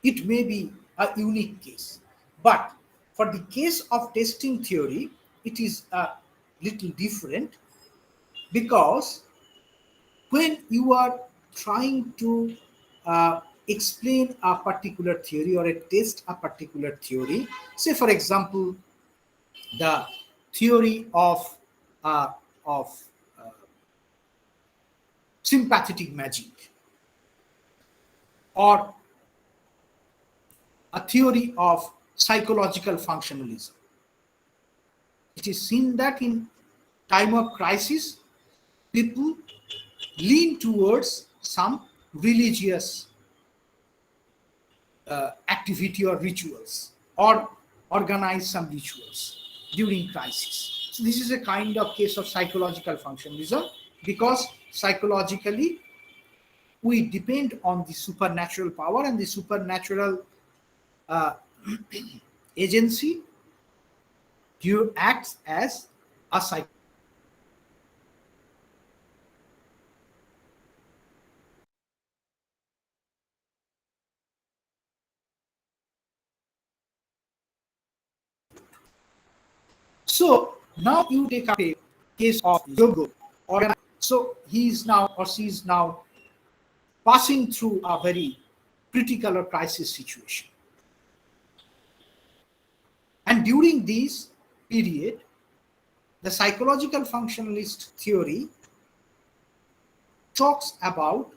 It may be a unique case. But for the case of testing theory, it is a little different, because when you are trying to explain a particular theory or test a particular theory, say for example, the theory of uh, of uh, sympathetic magic, or a theory of psychological functionalism. It is seen that in time of crisis, people lean towards some religious activity or rituals, or organize some rituals during crisis. So this is a kind of case of psychological functionalism, because psychologically we depend on the supernatural power, and the supernatural uh, agency acts as a psych. So now you take up a case of yoga, or so he is now or she is now passing through a very critical or crisis situation. And during this period, the psychological functionalist theory talks about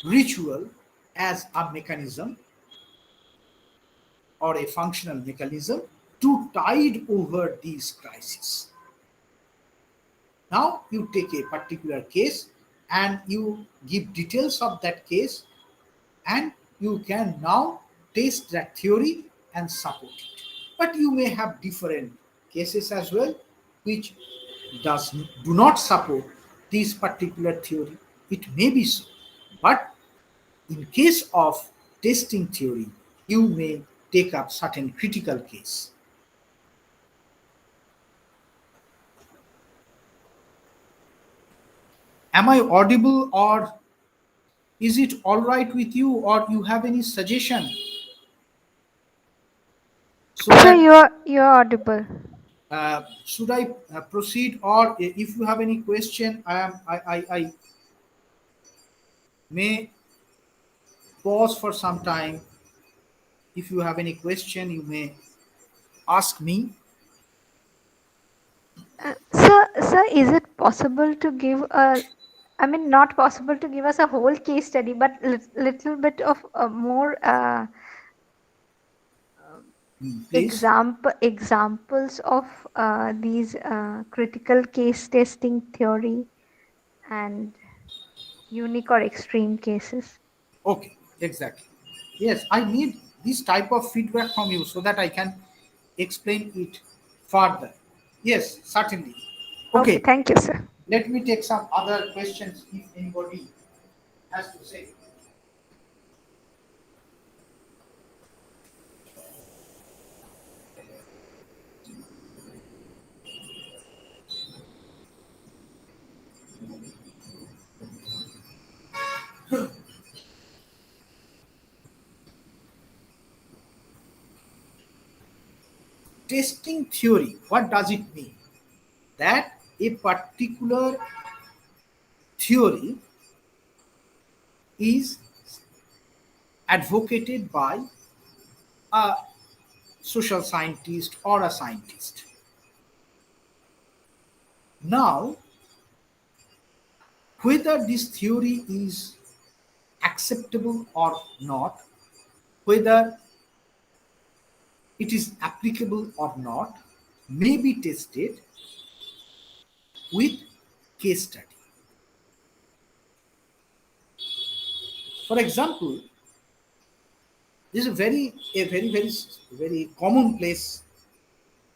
ritual as a mechanism or a functional mechanism to tide over these crises. Now you take a particular case and you give details of that case, and you can now test that theory and support it. But you may have different cases as well which do not support this particular theory. It may be so, but in case of testing theory, you may take up certain critical case. Am I audible, or is it all right with you, or you have any suggestion? So Sir, that, you're audible. should I proceed, or if you have any question, I may pause for some time. If you have any question, you may ask me. Sir, is it possible to give not possible to give us a whole case study, but little bit of more Please. examples of these critical case testing theory and unique or extreme cases? Okay, exactly. Yes, I need this type of feedback from you so that I can explain it further. Yes, certainly. Okay, Okay, thank you, sir. let me take some other questions if anybody has to say. Testing theory, what does it mean? That a particular theory is advocated by a social scientist or a scientist. Now, whether this theory is acceptable or not, whether it is applicable or not may be tested with case study. For example, this is very commonplace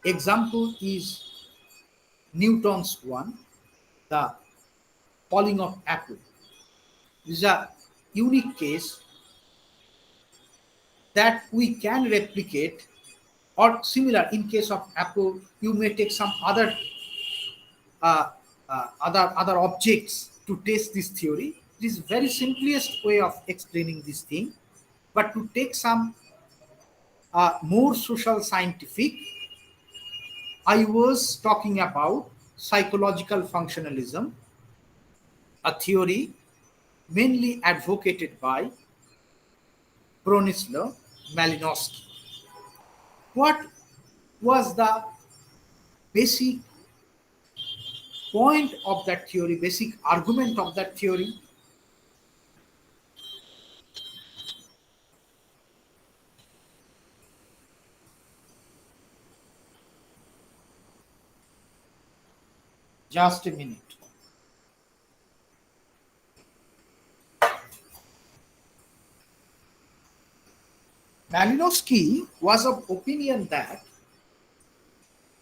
example is Newton's one, the falling of apple. This is a unique case that we can replicate, or similar in case of apple you may take some other objects to test this theory. This is very simplest way of explaining this thing, but to take some more social scientific, I was talking about psychological functionalism, a theory mainly advocated by Bronislaw Malinowski. What was the basic point of that theory, basic argument of that theory? Just a minute. Malinowski was of opinion that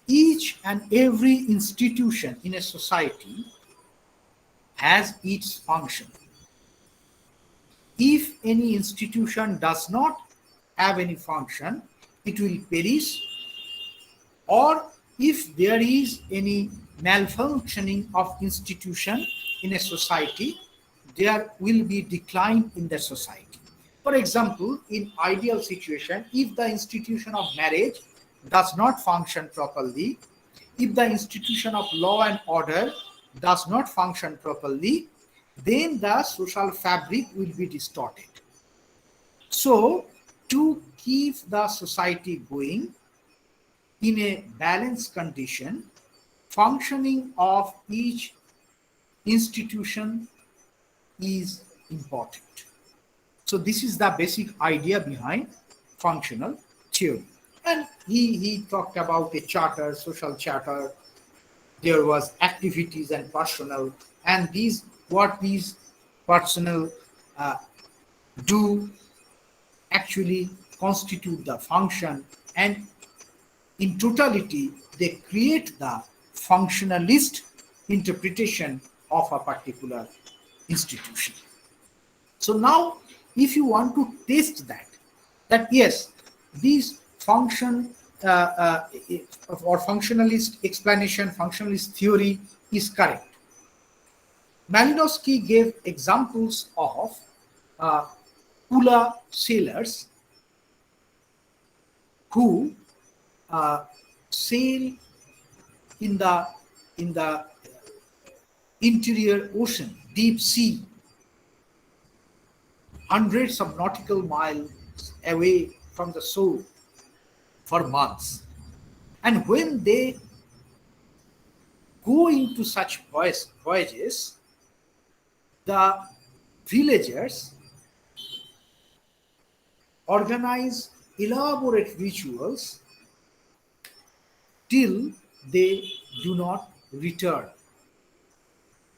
each and every institution in a society has its function. If any institution does not have any function, it will perish, or if there is any malfunctioning of institution in a society, there will be decline in the society. For example, in ideal situation, if the institution of marriage does not function properly, if the institution of law and order does not function properly, then the social fabric will be distorted. So, to keep the society going in a balanced condition, functioning of each institution is important. So this is the basic idea behind functional theory. And he talked about a charter, social charter. There was activities and personnel, and what these personnel do actually constitute the function, and in totality they create the functionalist interpretation of a particular institution. So now if you want to test that yes, these function or functionalist explanation, functionalist theory is correct, Malinowski gave examples of hula sailors who sail in the interior ocean, deep sea, hundreds of nautical miles away from the shore for months. And when they go into such voyages, the villagers organize elaborate rituals till they do not return.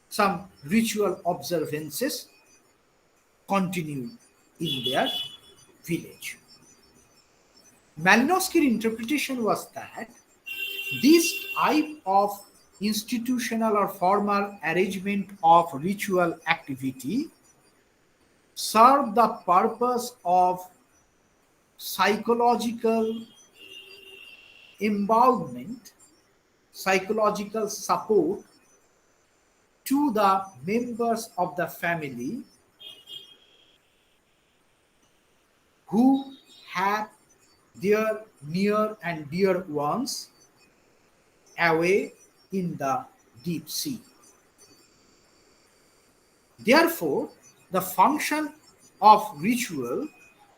Some ritual observances continue in their village. Malinowski's interpretation was that this type of institutional or formal arrangement of ritual activity served the purpose of psychological embodiment, psychological support to the members of the family who have their near and dear ones away in the deep sea. Therefore, the function of ritual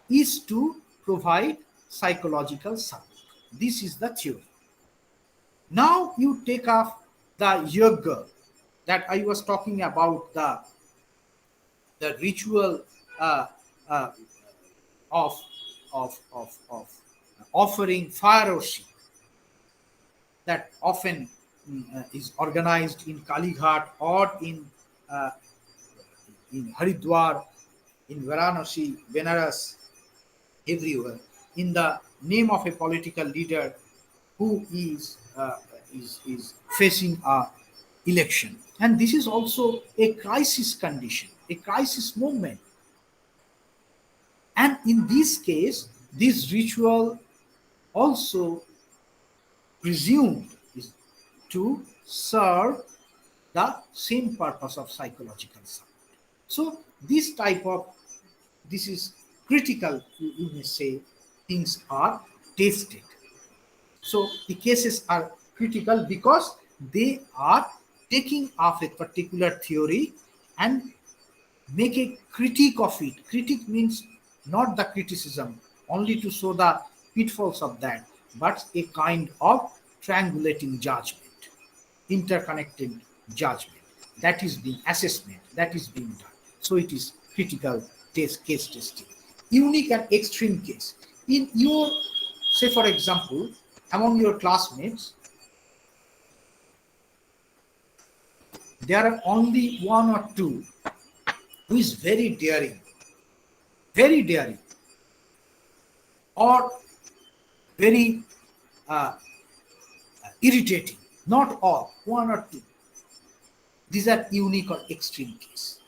is to provide psychological support. This is the theory. Now you take off the yoga that I was talking about, the ritual of offering fire worship that often is organized in Kalighat or uh, in Haridwar, in Varanasi, Benares, everywhere, in the name of a political leader who is facing a election. And this is also a crisis condition, a crisis movement. And in this case, this ritual also presumed is to serve the same purpose of psychological support. So this is critical, you may say, things are tested. So the cases are critical because they are taking off a particular theory and make a critique of it. Critique means not the criticism, only to show the pitfalls of that, but a kind of triangulating judgment, interconnecting judgment. That is being assessment, that is being done. So it is critical case testing. Unique and extreme case. In your, say for example, among your classmates, there are only one or two who is very daring, or very irritating. Not all, one or two. These are unique or extreme case.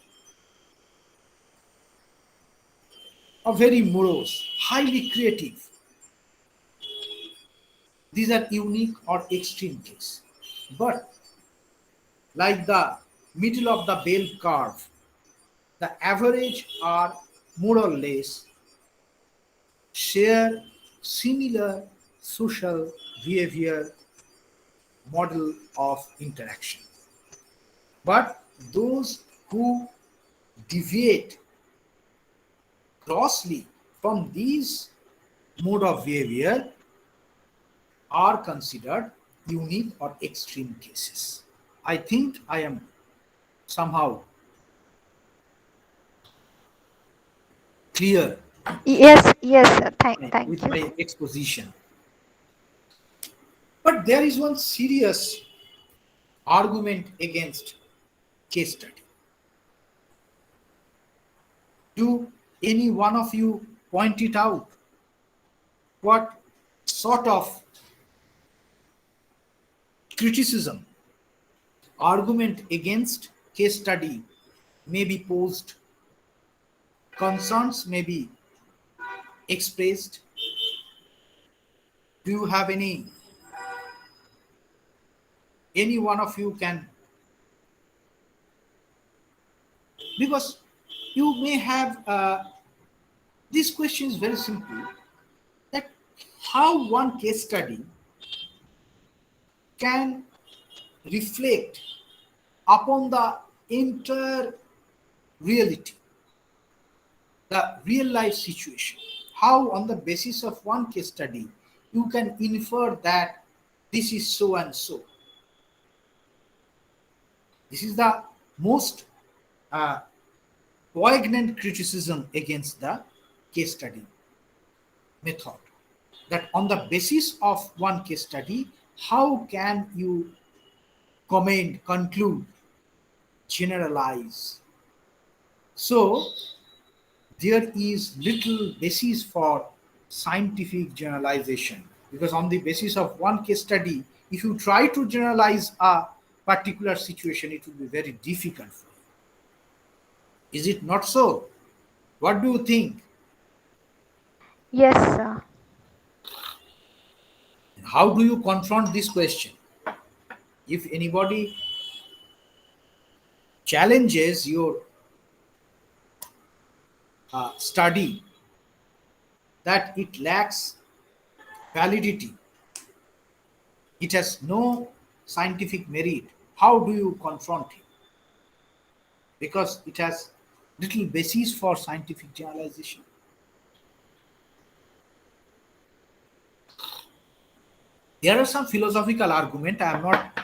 Or very morose, highly creative. These are unique or extreme case. But like the middle of the bell curve, the average are more or less share similar social behavior model of interaction. But those who deviate grossly from these mode of behavior are considered unique or extreme cases. I think I am somehow clear Yes, sir. Thank with you. my exposition. But there is one serious argument against case study. Do any one of you point it out? What sort of criticism, argument against case study may be posed, concerns may be expressed? Do you have any one of you can, because you may have this question is very simple, that how one case study can reflect upon the entire reality, the real life situation. How on the basis of one case study you can infer that this is so and so. This is the most poignant criticism against the case study method, that on the basis of one case study, how can you comment, conclude, generalize? So there is little basis for scientific generalization, because on the basis of one case study, if you try to generalize a particular situation, it will be very difficult for you. Is it not so? What do you think? Yes, sir. How do you confront this question? If anybody challenges your study that it lacks validity, it has no scientific merit, how do you confront it? Because it has little basis for scientific generalization. There are some philosophical argument, I am not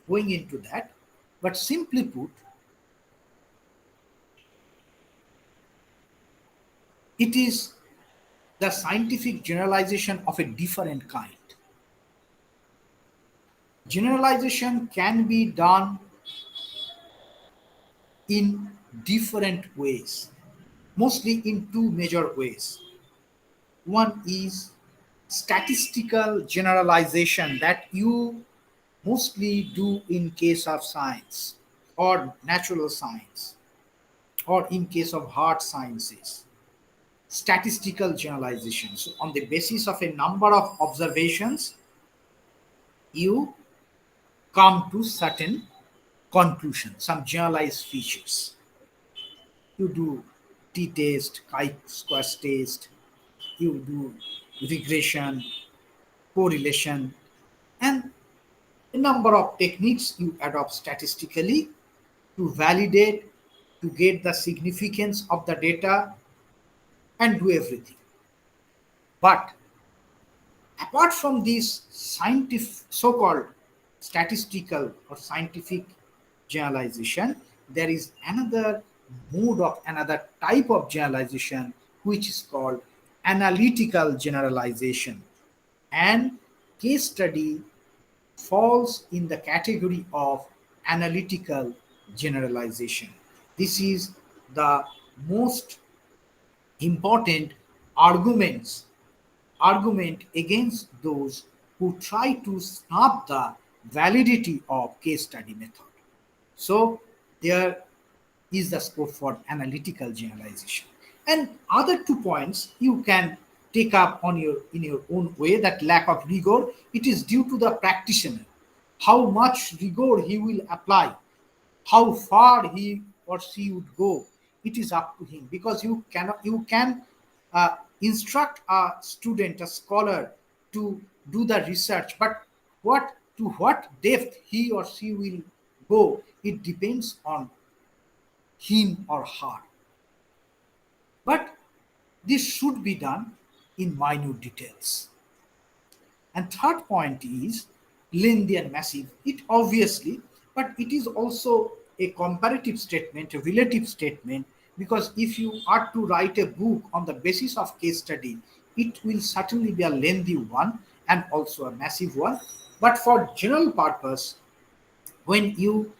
going into that, but simply put, it is the scientific generalization of a different kind. Generalization can be done in different ways, mostly in two major ways. One is statistical generalization that you mostly do in case of science or natural science or in case of hard sciences. Statistical generalization. So on the basis of a number of observations, you come to certain conclusions, some generalized features. You do t-test, chi-square test, you do regression, correlation, and a number of techniques you adopt statistically to validate, to get the significance of the data and do everything. But apart from this scientific, so-called statistical or scientific generalization, there is another mode of another type of generalization which is called analytical generalization. And case study falls in the category of analytical generalization. This is the most important argument against those who try to snub the validity of case study method. So there is the scope for analytical generalization. And other 2 points you can take up on your in your own way, that lack of rigor, it is due to the practitioner. How much rigor he will apply, how far he or she would go, it is up to him, because you can instruct a student, a scholar, to do the research, but what depth he or she will go, it depends on him or her. But this should be done in minute details. And third point is lengthy and massive. It obviously, but it is also a comparative statement, a relative statement, because if you are to write a book on the basis of case study, it will certainly be a lengthy one and also a massive one. But for general purpose, when you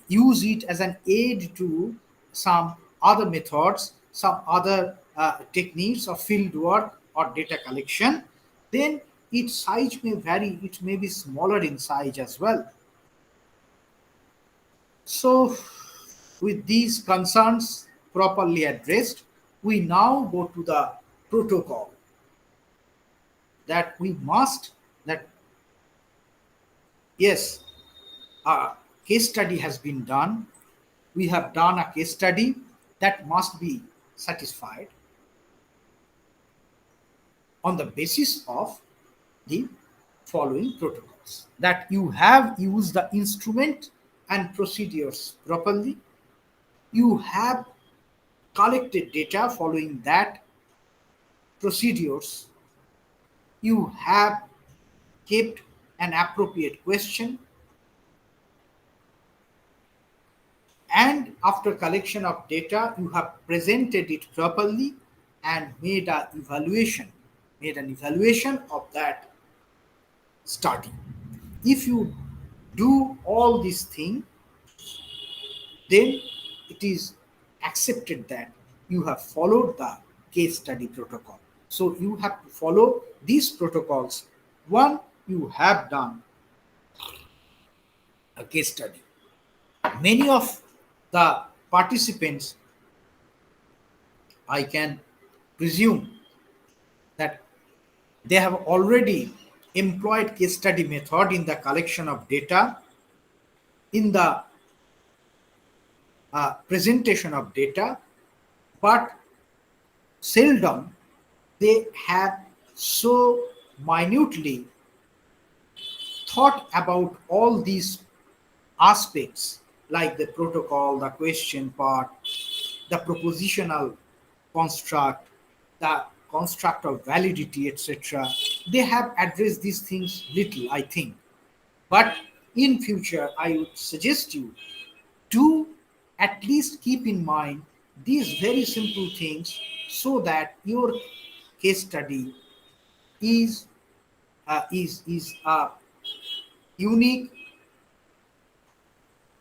use it as an aid to some other methods, some other techniques of field work or data collection, then its size may vary. It may be smaller in size as well. So, with these concerns properly addressed, we now go to the protocol that we must, that yes, a case study has been done. We have done a case study that must be satisfied on the basis of the following protocols: that you have used the instrument and procedures properly, you have collected data following that procedures, you have kept an appropriate question, and after collection of data you have presented it properly and made an evaluation of that study. If you do all these things, then it is accepted that you have followed the case study protocol. So you have to follow these protocols. One, you have done a case study. Many of the participants, I can presume that they have already employed case study method in the collection of data, in the presentation of data, but seldom they have so minutely thought about all these aspects, like the protocol, the question part, the propositional construct, the construct of validity, etc. They have addressed these things little, I think. But in future, I would suggest you to at least keep in mind these very simple things, so that your case study is unique,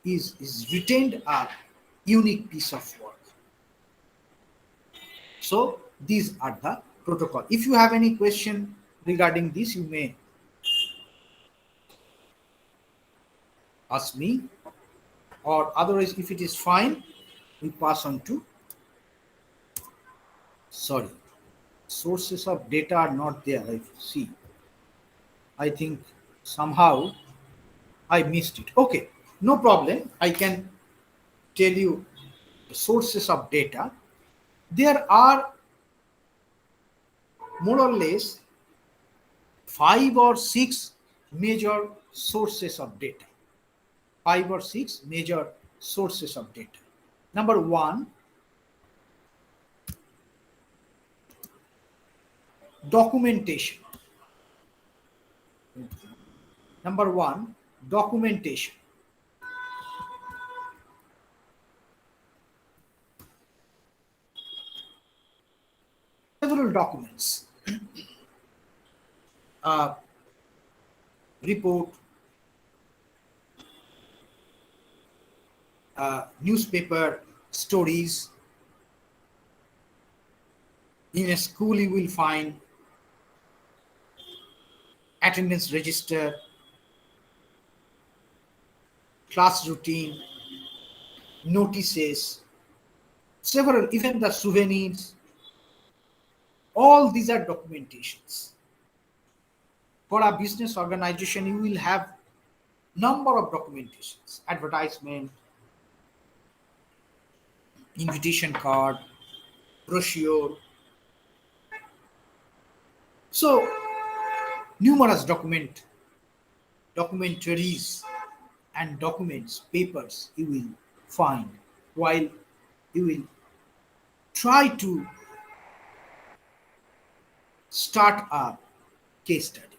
is retained a unique piece of work. So these are the protocol. If you have any question regarding this, you may ask me, or otherwise if it is fine, we pass on to, sorry, sources of data are not there. I see. I think somehow I missed it. Okay, no problem. I can tell you the sources of data. There are more or less 5 or 6 major sources of data. 5 or 6 major sources of data. Number 1, documentation. Number 1, documentation. Several documents, report, newspaper stories. In a school, you will find attendance register, class routine, notices, several, even the souvenirs. All these are documentations. For a business organization, you will have number of documentations: advertisement, invitation card, brochure. So numerous documentaries and documents, papers you will find while you will try to start a case study,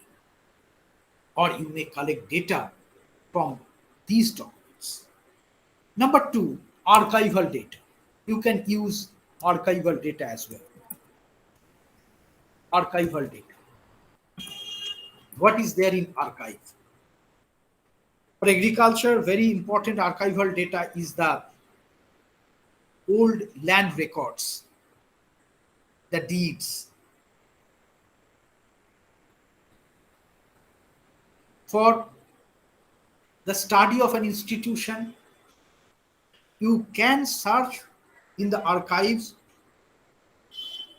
or you may collect data from these documents. Number 2, archival data. You can use archival data as well. Archival data. What is there in archive? For agriculture, very important archival data is the old land records, the deeds. For the study of an institution, you can search in the archives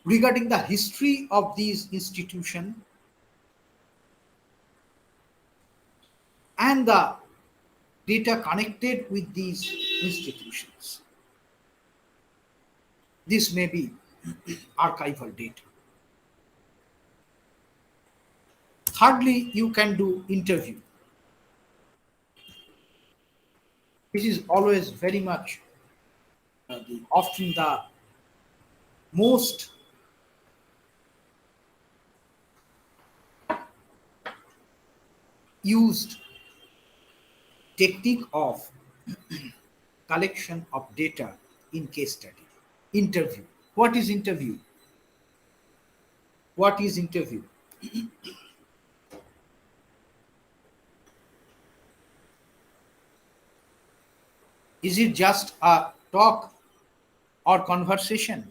regarding the history of these institutions and the data connected with these institutions. This may be archival data. Thirdly, you can do interview. This is always very much often the most used technique of collection of data in case study. Interview. What is interview? What is interview? Is it just a talk or conversation?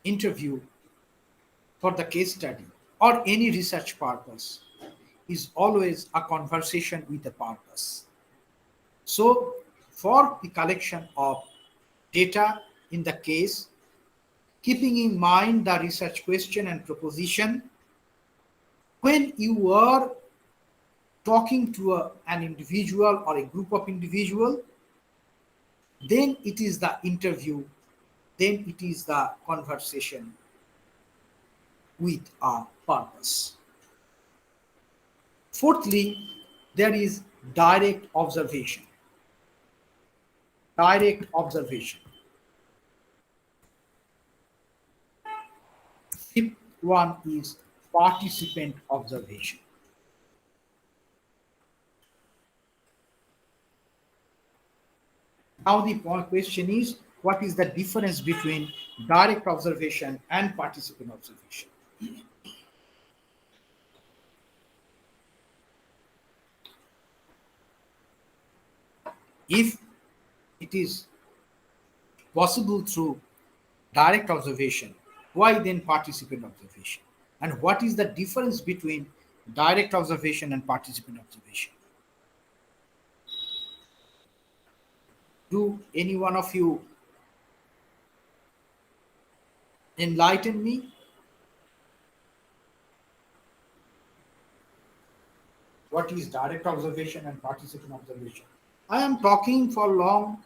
Interview for the case study or any research purpose is always a conversation with a purpose. So for the collection of data in the case, keeping in mind the research question and proposition, when you are talking to an individual or a group of individual, then it is the interview, then it is the conversation with a purpose. Fourthly, there is direct observation. Direct observation. Fifth one is participant observation. Now the question is, what is the difference between direct observation and participant observation. If it is possible through direct observation, why then participant observation? And what is the difference between direct observation and participant observation? Do any one of you enlighten me? What is direct observation and participant observation? I am talking for long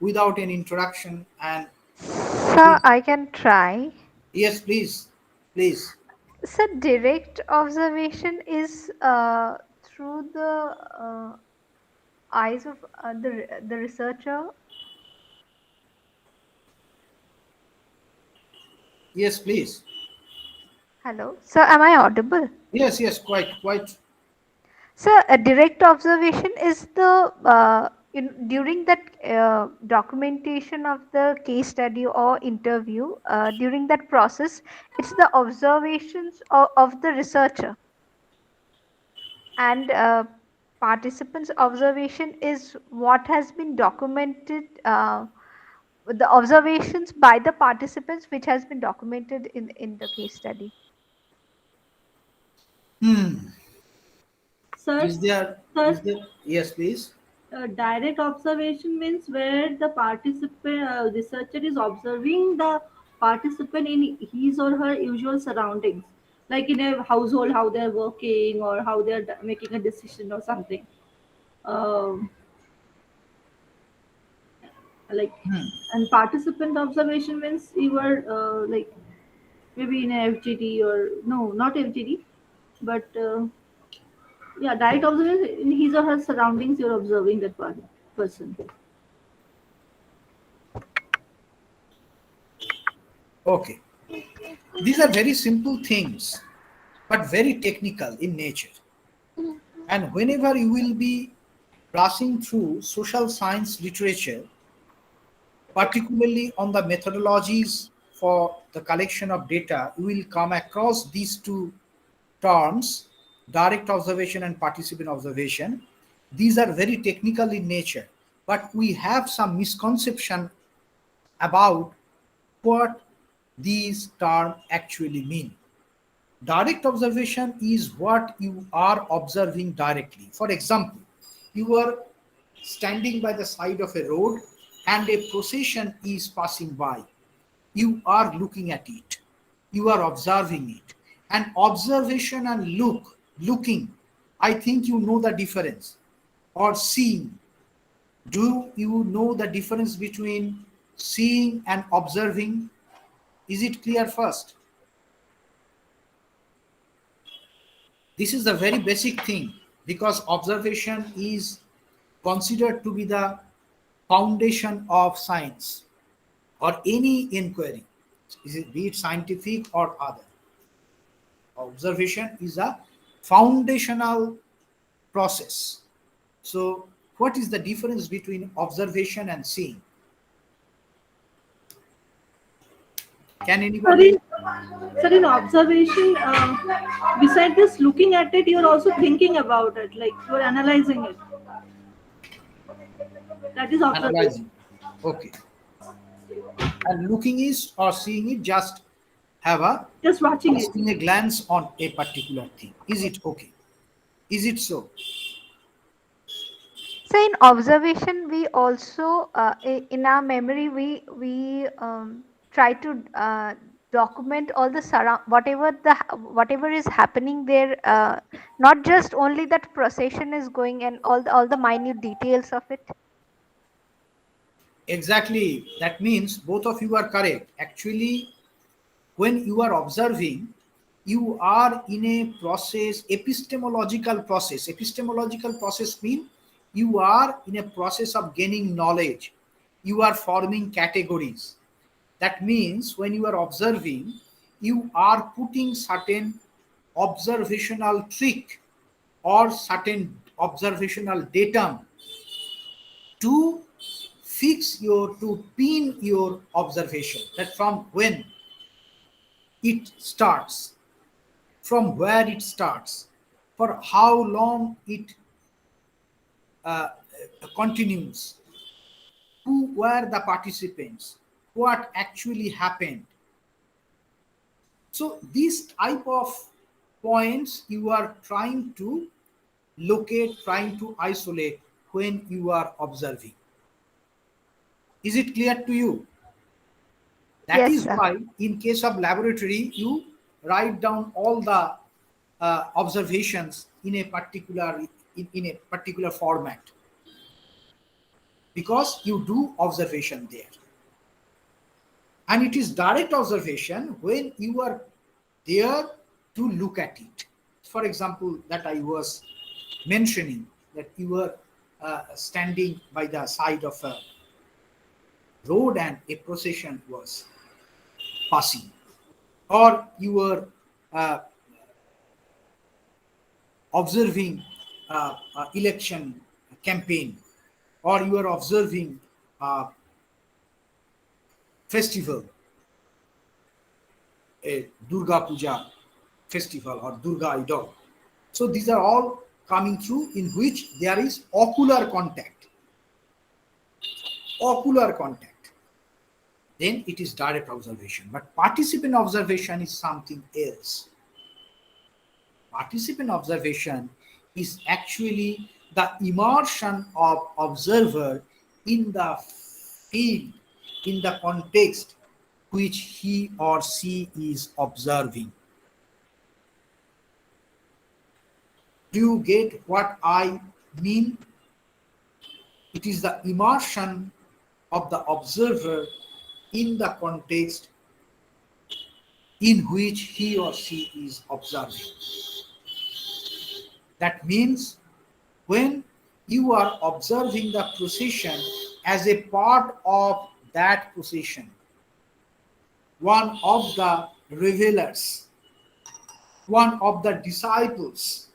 without an introduction, and So I can try. yes, please, please. So direct observation is through the eyes of the researcher. Yes, please. Hello. So am I audible? Yes, yes, quite. So a direct observation is the during that documentation of the case study or interview, during that process, it's the observations of the researcher, and participants observation is what has been documented, the observations by the participants which has been documented in the case study. Sir, Is there? Yes, please. Direct observation means where the participant, researcher is observing the participant in his or her usual surroundings, like in a household, how they're working or how they're making a decision or something. Um, like, and participant observation means you were like maybe in a FGD or no, not FGD, but yeah, direct observation in his or her surroundings. You're observing that person. Okay. These are very simple things, but very technical in nature. And whenever you will be brushing through social science literature, particularly on the methodologies for the collection of data, you will come across these two terms, direct observation and participant observation. These are very technical in nature, but we have some misconception about what these terms actually mean. Direct observation is what you are observing directly. For example, you are standing by the side of a road and a procession is passing by. You are looking at it. You are observing it. And observation and looking, I think you know the difference. Or seeing. Do you know the difference between seeing and observing? Is it clear first? This is the very basic thing, because observation is considered to be the foundation of science or any inquiry, be it scientific or other. Observation is a foundational process. So, what is the difference between observation and seeing? Can anybody? Sir, in observation, beside this looking at it, you're also thinking about it, like you're analyzing it. That is observation. Analyzing. Okay. And looking is, or seeing it, just have a just watching it, casting a glance on a particular thing. Is it okay? Is it so? So in observation, we also in our memory we try to document all the whatever is happening there. Not just only that procession is going and all the minute details of it. Exactly. That means both of you are correct. Actually, when you are observing, you are in a process, epistemological process. Epistemological process means you are in a process of gaining knowledge. You are forming categories. That means when you are observing, you are putting certain observational trick or certain observational datum to to pin your observation, that from when it starts, from where it starts, for how long it uh, continues, who were the participants, what actually happened. So these type of points you are trying to locate, trying to isolate when you are observing. Is it clear to you? That Yes, is sir. why in case of laboratory, you write down all the observations in a particular format, because you do observation there. And it is direct observation when you are there to look at it. For example, that I was mentioning, that you were standing by the side of a road and a procession was passing, or you were uh, observing election campaign, or you are observing festival, a Durga Puja festival or Durga idol. So these are all coming through in which there is ocular contact. Ocular contact. Then it is direct observation. But participant observation is something else. Participant observation is actually the immersion of observer in the field, in the context which he or she is observing. Do you get what I mean? It is the immersion of the observer in the context in which he or she is observing. That means when you are observing the procession as a part of that procession, one of the revelers, one of the disciples,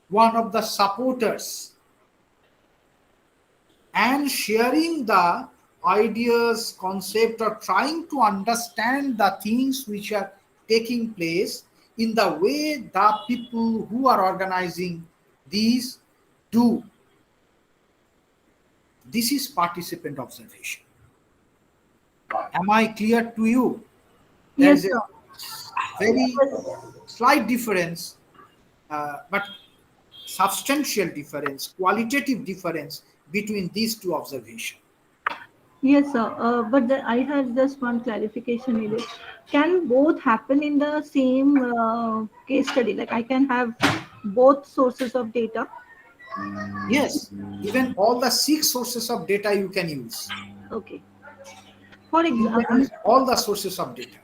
one of the supporters, and sharing the ideas, concept, or trying to understand the things which are taking place in the way the people who are organizing these do. This is participant observation. Am I clear to you? There Yes, is a sir. very slight difference, but substantial difference, qualitative difference between these two observations. Yes, sir. I have just one clarification needed. Can both happen in the same case study? Like I can have both sources of data. Yes, even all the 6 sources of data you can use. Okay. For You can example, use all the sources of data.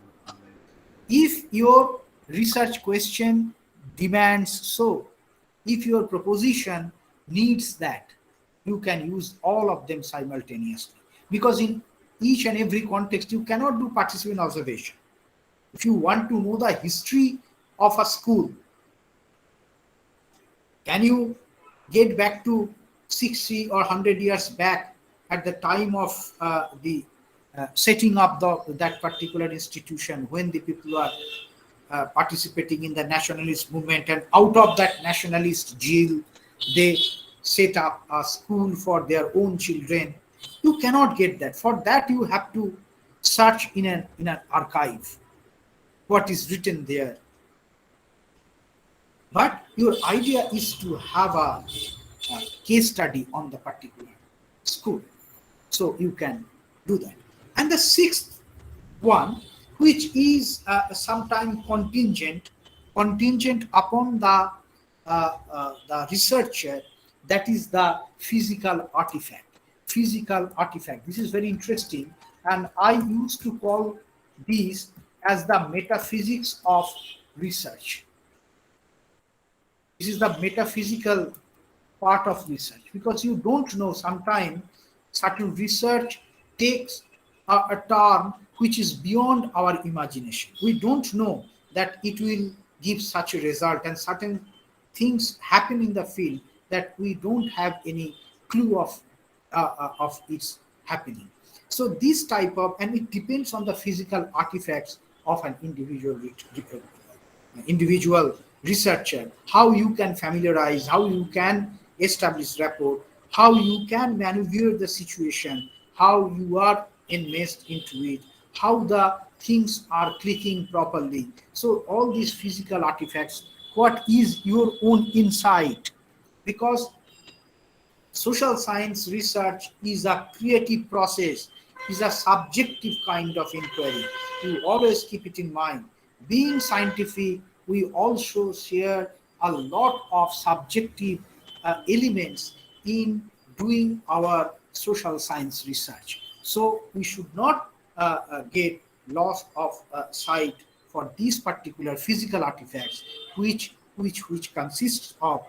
If your research question demands so, if your proposition needs that, you can use all of them simultaneously. Because in each and every context, you cannot do participant observation. If you want to know the history of a school, can you get back to 60 or 100 years back at the time of the setting up that particular institution, when the people are participating in the nationalist movement, and out of that nationalist zeal, they set up a school for their own children? You cannot get that. For that, you have to search in an archive what is written there. But your idea is to have a case study on the particular school. So you can do that. And the 6th one, which is sometime contingent upon the researcher, that is the physical artifact. Physical artifact. This is very interesting, and I used to call these as the metaphysics of research. This is the metaphysical part of research, because you don't know, sometimes certain research takes a term which is beyond our imagination. We don't know that it will give such a result, and certain things happen in the field that we don't have any clue of of its happening. So this type of, and it depends on the physical artifacts of an individual researcher, how you can familiarize, how you can establish rapport, how you can maneuver the situation, how you are enmeshed into it, how the things are clicking properly. So all these physical artifacts, what is your own insight? Because social science research is a creative process, is a subjective kind of inquiry. You always keep it in mind. Being scientific, we also share a lot of subjective elements in doing our social science research. So we should not get lost of sight for these particular physical artifacts, which consists of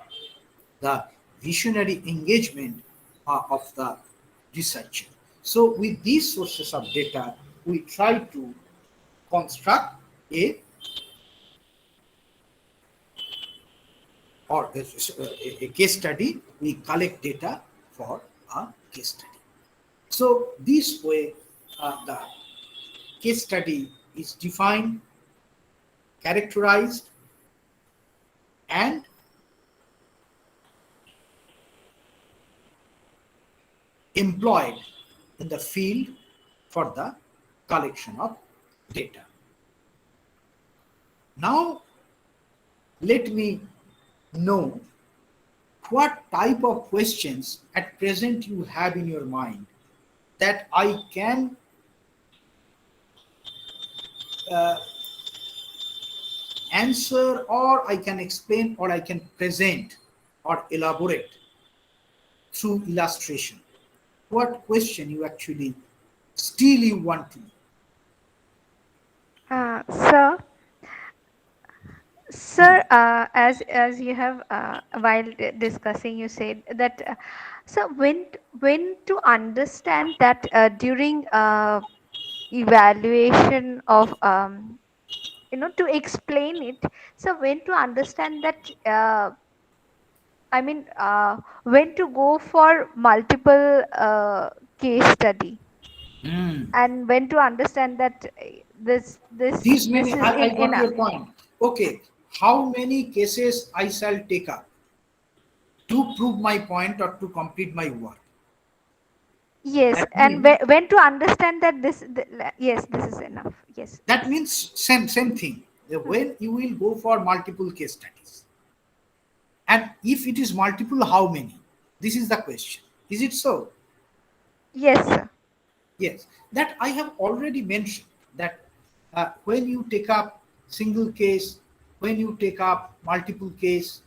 the visionary engagement of the researcher. So with these sources of data, we try to construct a case study. We collect data for a case study. So this way, the case study is defined, characterized, and employed in the field for the collection of data. Now, let me know what type of questions at present you have in your mind that I can answer, or I can explain, or I can present or elaborate through illustration. What question you actually still you want to know? Sir, as you have while discussing, you said that so when to understand that during evaluation of to explain it. So when to understand that I mean when to go for multiple case study, and when to understand that These this many, is I in got enough. your point. Okay, how many cases I shall take up to prove my point or to complete my work? Yes, That and means, when to understand that yes, this is enough. Yes. that means same thing. When you will go for multiple case studies, and if it is multiple, how many? This is the question. Is it so? Yes, sir. Yes, that I have already mentioned that when you take up single case, when you take up multiple case,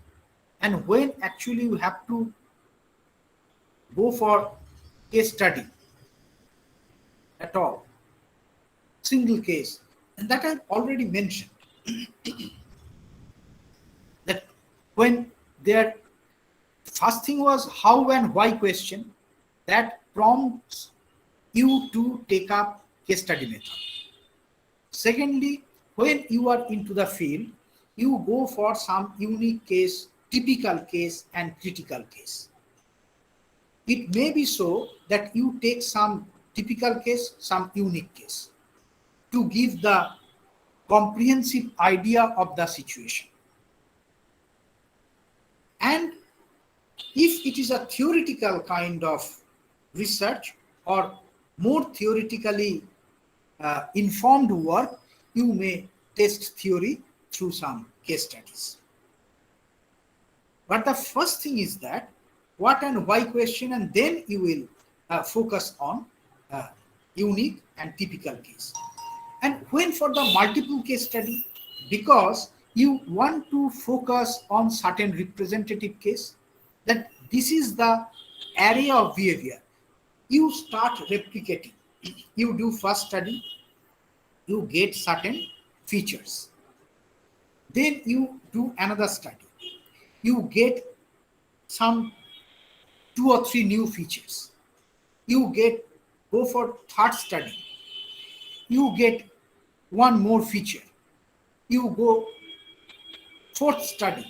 and when actually you have to go for case study at all, single case, and that I've already mentioned that when their first thing was how and why question that prompts you to take up case study method. Secondly, when you are into the field, you go for some unique case, typical case, and critical case. It may be so that you take some typical case, some unique case to give the comprehensive idea of the situation. And if it is a theoretical kind of research or more theoretically informed work, you may test theory through some case studies. But the first thing is that what and why question, and then you will focus on unique and typical case. And when for the multiple case study, because you want to focus on certain representative case, that this is the area of behavior, you start replicating. You do first study, you get certain features, then you do another study, you get some 2 or 3 new features, you get go for third study, you get one more feature, you go fourth study,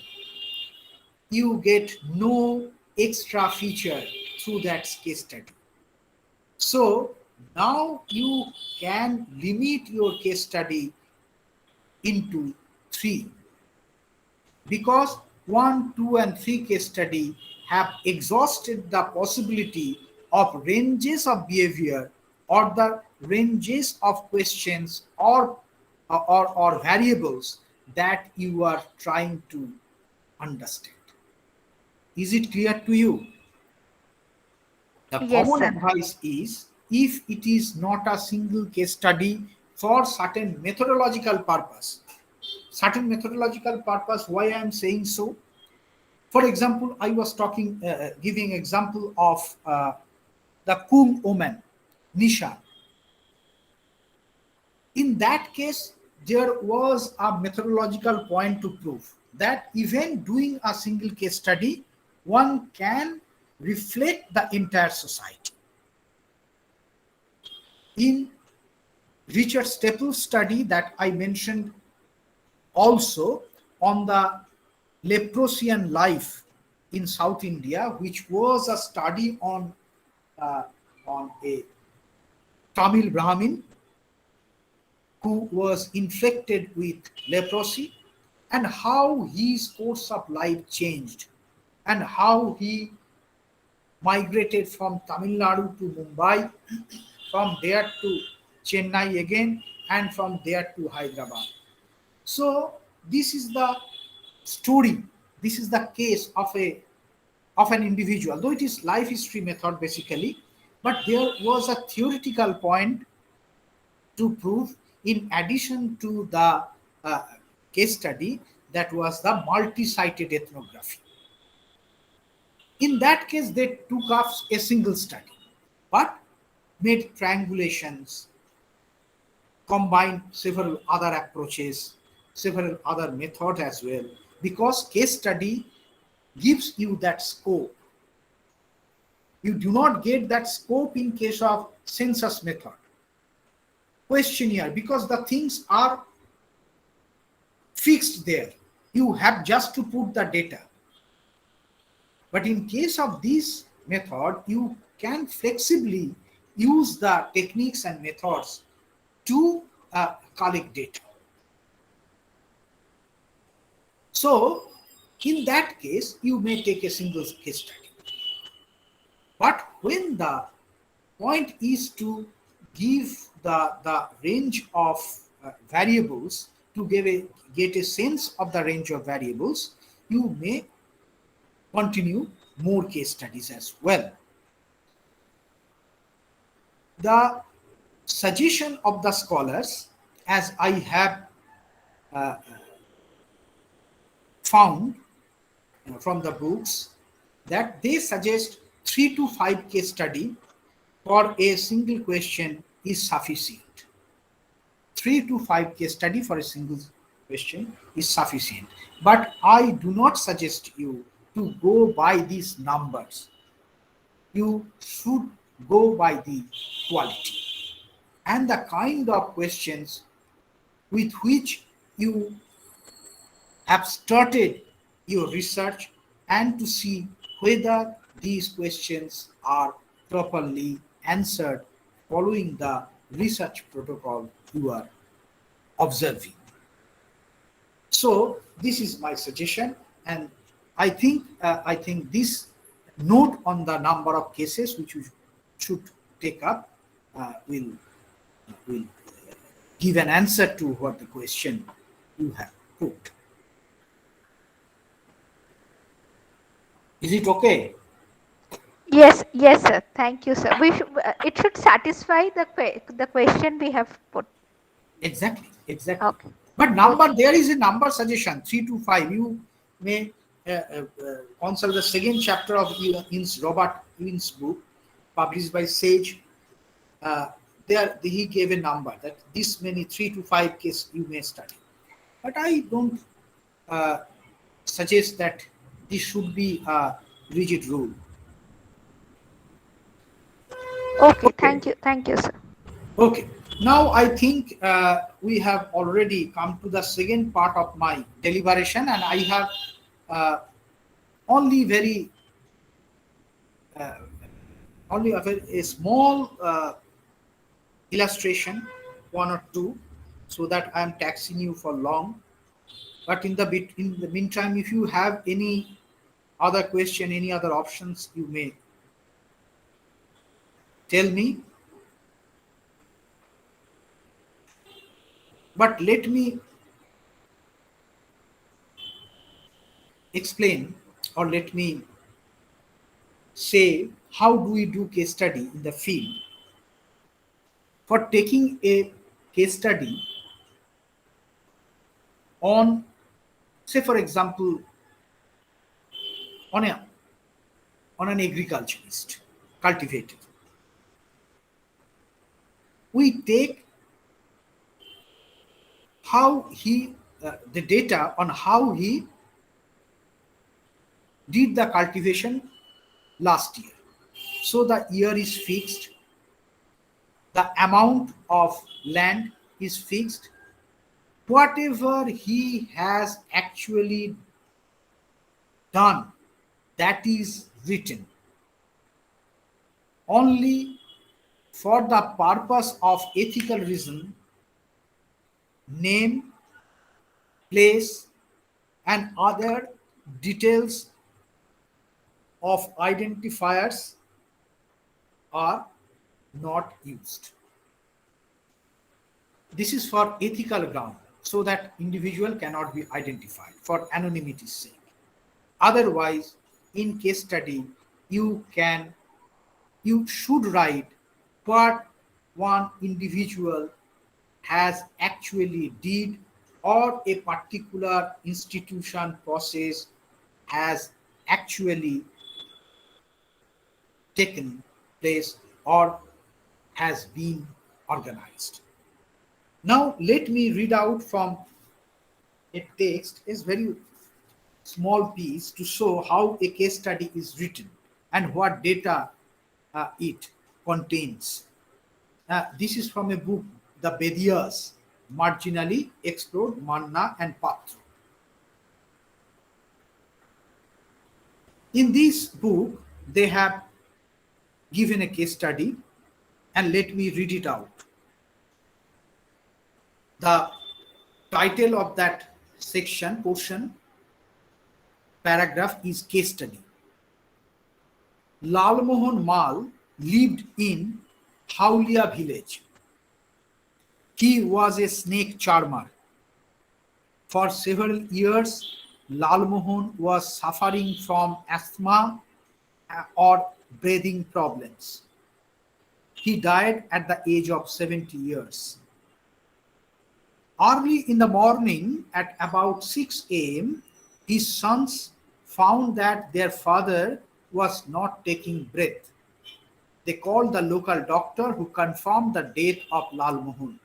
you get no extra feature, through that case study. So now you can limit your case study into 3, because 1, 2, and 3 case study have exhausted the possibility of ranges of behavior or the ranges of questions or variables that you are trying to understand. Is it clear to you? The Yes, common sir. advice is, if it is not a single case study for certain methodological purpose, why I am saying so? For example, I was giving example of the Kung woman, Nisha. In that case, there was a methodological point to prove that even doing a single case study, one can reflect the entire society. In Richard Staples' study that I mentioned also on the leprosian life in South India, which was a study on a Tamil Brahmin who was infected with leprosy, and how his course of life changed, and how he migrated from Tamil Nadu to Mumbai, from there to Chennai again, and from there to Hyderabad. So this is the story. This is the case of an individual, though it is life history method basically, but there was a theoretical point to prove in addition to the case study, that was the multi-sited ethnography. In that case, they took up a single study, but made triangulations, combined several other approaches, several other methods as well, because case study gives you that scope. You do not get that scope in case of census method, questionnaire, because the things are fixed there. You have just to put the data. But in case of this method, you can flexibly use the techniques and methods to collect data. So in that case, you may take a single case study. But when the point is to give the range of variables, to get a sense of the range of variables, you may continue more case studies as well. The suggestion of the scholars, as I have found from the books, that they suggest 3 to 5 case study for a single question is sufficient. 3 to 5 case study for a single question is sufficient. But I do not suggest you to go by these numbers. You should go by the quality and the kind of questions with which you have started your research, and to see whether these questions are properly answered following the research protocol you are observing. So this is my suggestion, and I think this note on the number of cases which you should take up will give an answer to what the question you have put. Is it okay? Yes, yes, sir. Thank you, sir. It should satisfy the question we have put. Exactly. Okay. But there is a number suggestion, 3 to 5. You may consult the second chapter of Robert Ewen's book, published by Sage. There he gave a number that this many 3 to 5 cases you may study. But I don't suggest that this should be a rigid rule. Okay. Thank you, sir. Okay. Now I think we have already come to the second part of my deliberation, and I have only very only a small illustration, one or two, so that I am taxing you for long. But in the meantime, if you have any other question, any other options, you may tell me. But let me explain, or let me say, how do we do case study in the field. For taking a case study on, say for example, on an agriculturist, cultivator, we take how he the data on how he did the cultivation last year. So the year is fixed, the amount of land is fixed, whatever he has actually done, that is written. Only for the purpose of ethical reason, name, place, and other details of identifiers are not used. This is for ethical ground, so that individual cannot be identified for anonymity's sake. Otherwise, in case study, you should write what one individual has actually did, or a particular institution process has actually taken place or has been organized. Now let me read out from a text, is very small piece, to show how a case study is written and what data it contains. This is from a book, The Vedyas, Marginally Explored, Manna and Patra. In this book, they have given a case study, and let me read it out. The title of that section, portion, paragraph is case study. Lalmohan Mal lived in Haulia village. He was a snake charmer. For several years, Lalmohan was suffering from asthma or breathing problems. He died at the age of 70 years. Early in the morning, at about 6 a.m., his sons found that their father was not taking breath. They called the local doctor, who confirmed the death of Lalmohan.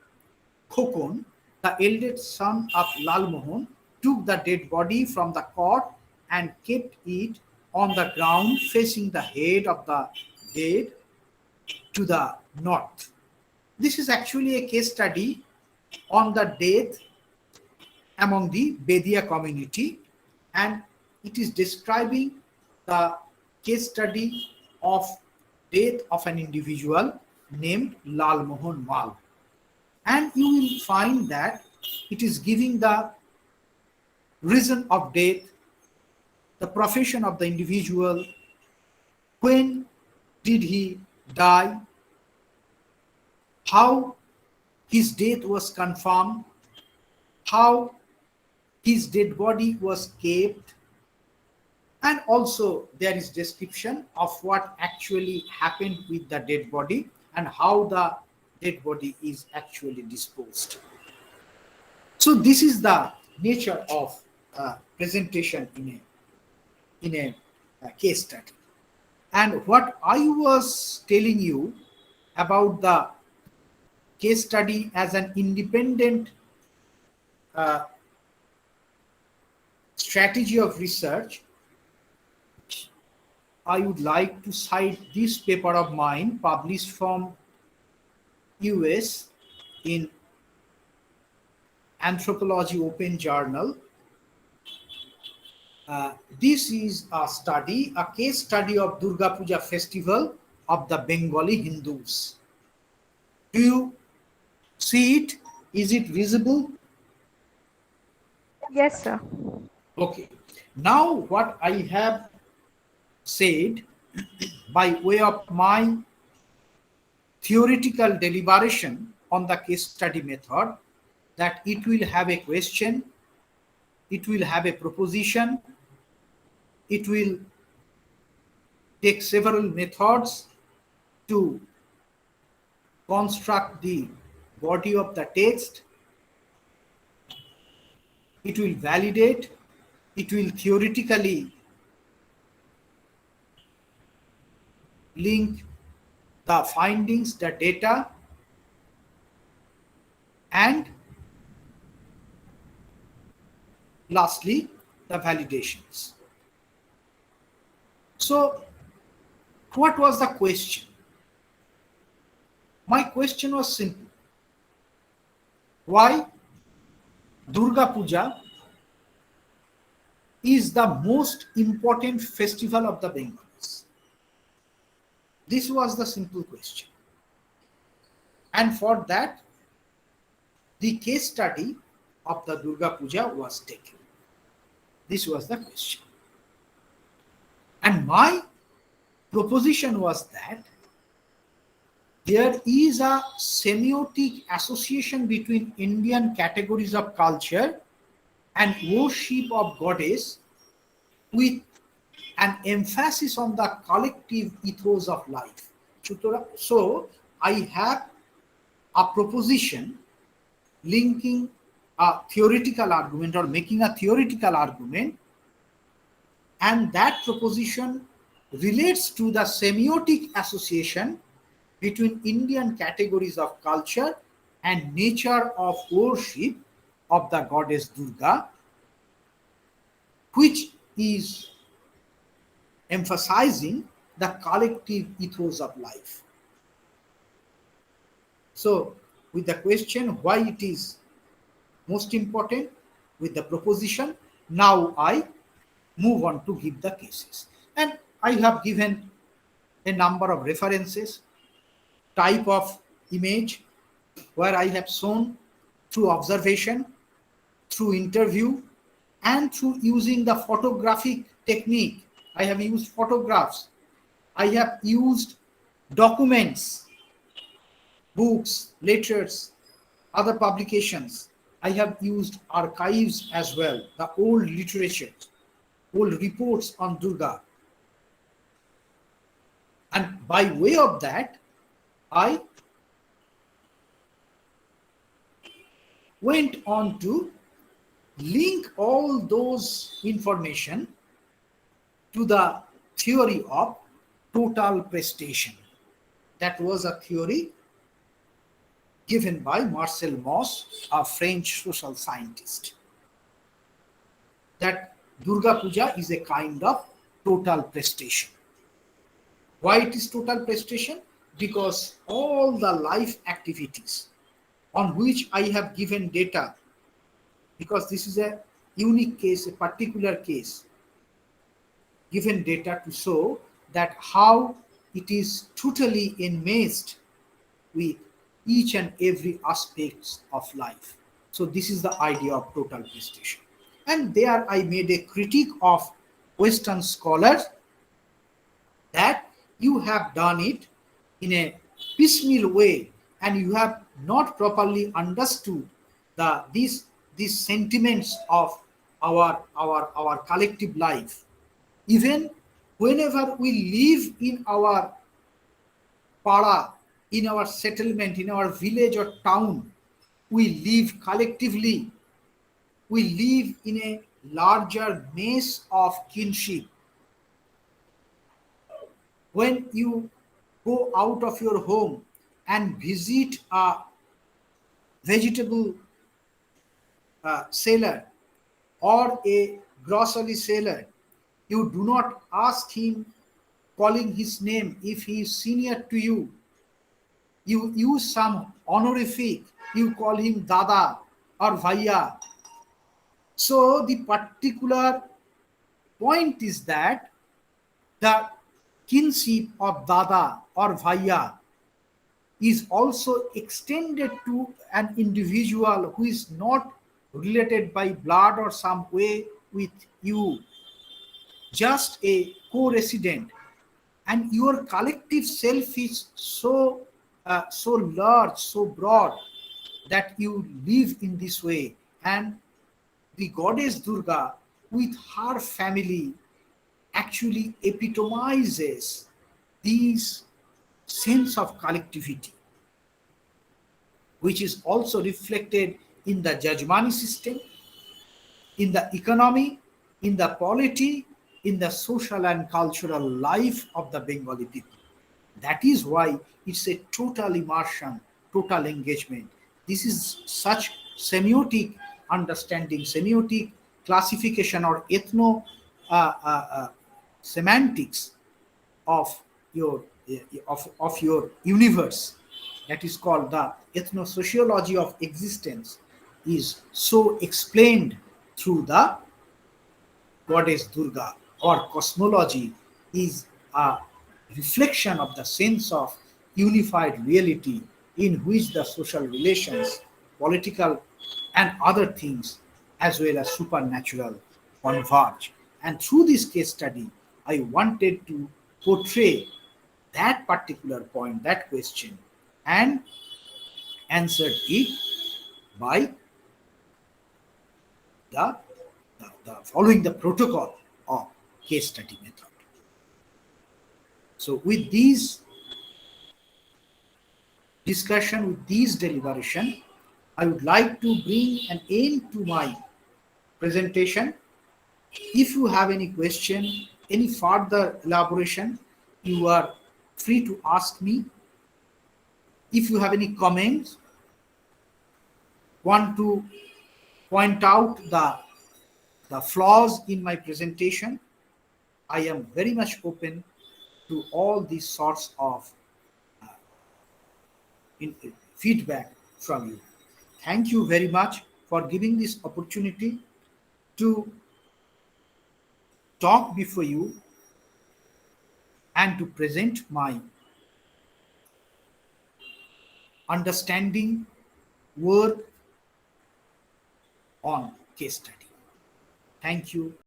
Khokon, the eldest son of Lalmohan, took the dead body from the cot and kept it on the ground facing the head of the dead to the north. This is actually a case study on the death among the Bedouin community, and it is describing the case study of death of an individual named Lalmohan Mal. And you will find that it is giving the reason of death, the profession of the individual, when did he die, how his death was confirmed, how his dead body was kept, and also there is description of what actually happened with the dead body and how the dead body is actually disposed. So this is the nature of presentation in a case study. And what I was telling you about the case study as an independent strategy of research, I would like to cite this paper of mine published from US in Anthropology Open Journal. This is a study, a case study of Durga Puja festival of the Bengali Hindus. Do you see it? Is it visible? Yes, sir. Okay. Now what I have said by way of my theoretical deliberation on the case study method, that it will have a question, it will have a proposition, it will take several methods to construct the body of the text, it will validate, it will theoretically link the findings, the data, and lastly, the validations. So, what was the question? My question was simple. Why Durga Puja is the most important festival of the Bengalis? This was the simple question. And for that, the case study of the Durga Puja was taken. This was the question. And my proposition was that there is a semiotic association between Indian categories of culture and worship of goddess, with an emphasis on the collective ethos of life. So I have a proposition linking a theoretical argument, or making a theoretical argument, and that proposition relates to the semiotic association between Indian categories of culture and nature of worship of the goddess Durga, which is emphasizing the collective ethos of life. So, with the question why it is most important, with the proposition, now I move on to give the cases. And I have given a number of references, type of image, where I have shown through observation, through interview, and through using the photographic technique. I have used photographs, I have used documents, books, letters, other publications. I have used archives as well, the old literature, old reports on Durga. And by way of that, I went on to link all those information to the theory of total prestation. That was a theory given by Marcel Mauss, a French social scientist, that Durga Puja is a kind of total prestation. Why it is total prestation? Because all the life activities on which I have given data, because this is a unique case, a particular case, given data to show that how it is totally enmeshed with each and every aspects of life. So this is the idea of total prestation. And there I made a critique of Western scholars that you have done it in a piecemeal way, and you have not properly understood these sentiments of our collective life. Even whenever we live in our para, in our settlement, in our village or town, we live collectively. We live in a larger mass of kinship. When you go out of your home and visit a vegetable seller or a grocery seller, you do not ask him, calling his name, if he is senior to you. You use some honorific, you call him Dada or Bhaiya. So the particular point is that the kinship of dada or bhaiya is also extended to an individual who is not related by blood or some way with you, just a co-resident, and your collective self is so large, so broad, that you live in this way. And the goddess Durga with her family actually epitomizes this sense of collectivity, which is also reflected in the Jajmani system, in the economy, in the polity, in the social and cultural life of the Bengali people. That is why it's a total immersion, total engagement. This is such semiotic understanding, semiotic classification or ethno semantics of your of your universe, that is called the ethnosociology of existence, is so explained through the goddess Durga. Or cosmology is a reflection of the sense of unified reality in which the social relations, political and other things, as well as supernatural, converge. And through this case study, I wanted to portray that particular point, that question, and answered it by the, the following the protocol of case study method. So with these discussion, with these deliberation, I would like to bring an end to my presentation. If you have any question, any further elaboration, you are free to ask me. If you have any comments, want to point out the flaws in my presentation, I am very much open to all these sorts of feedback from you. Thank you very much for giving this opportunity to talk before you and to present my understanding work on case study. Thank you.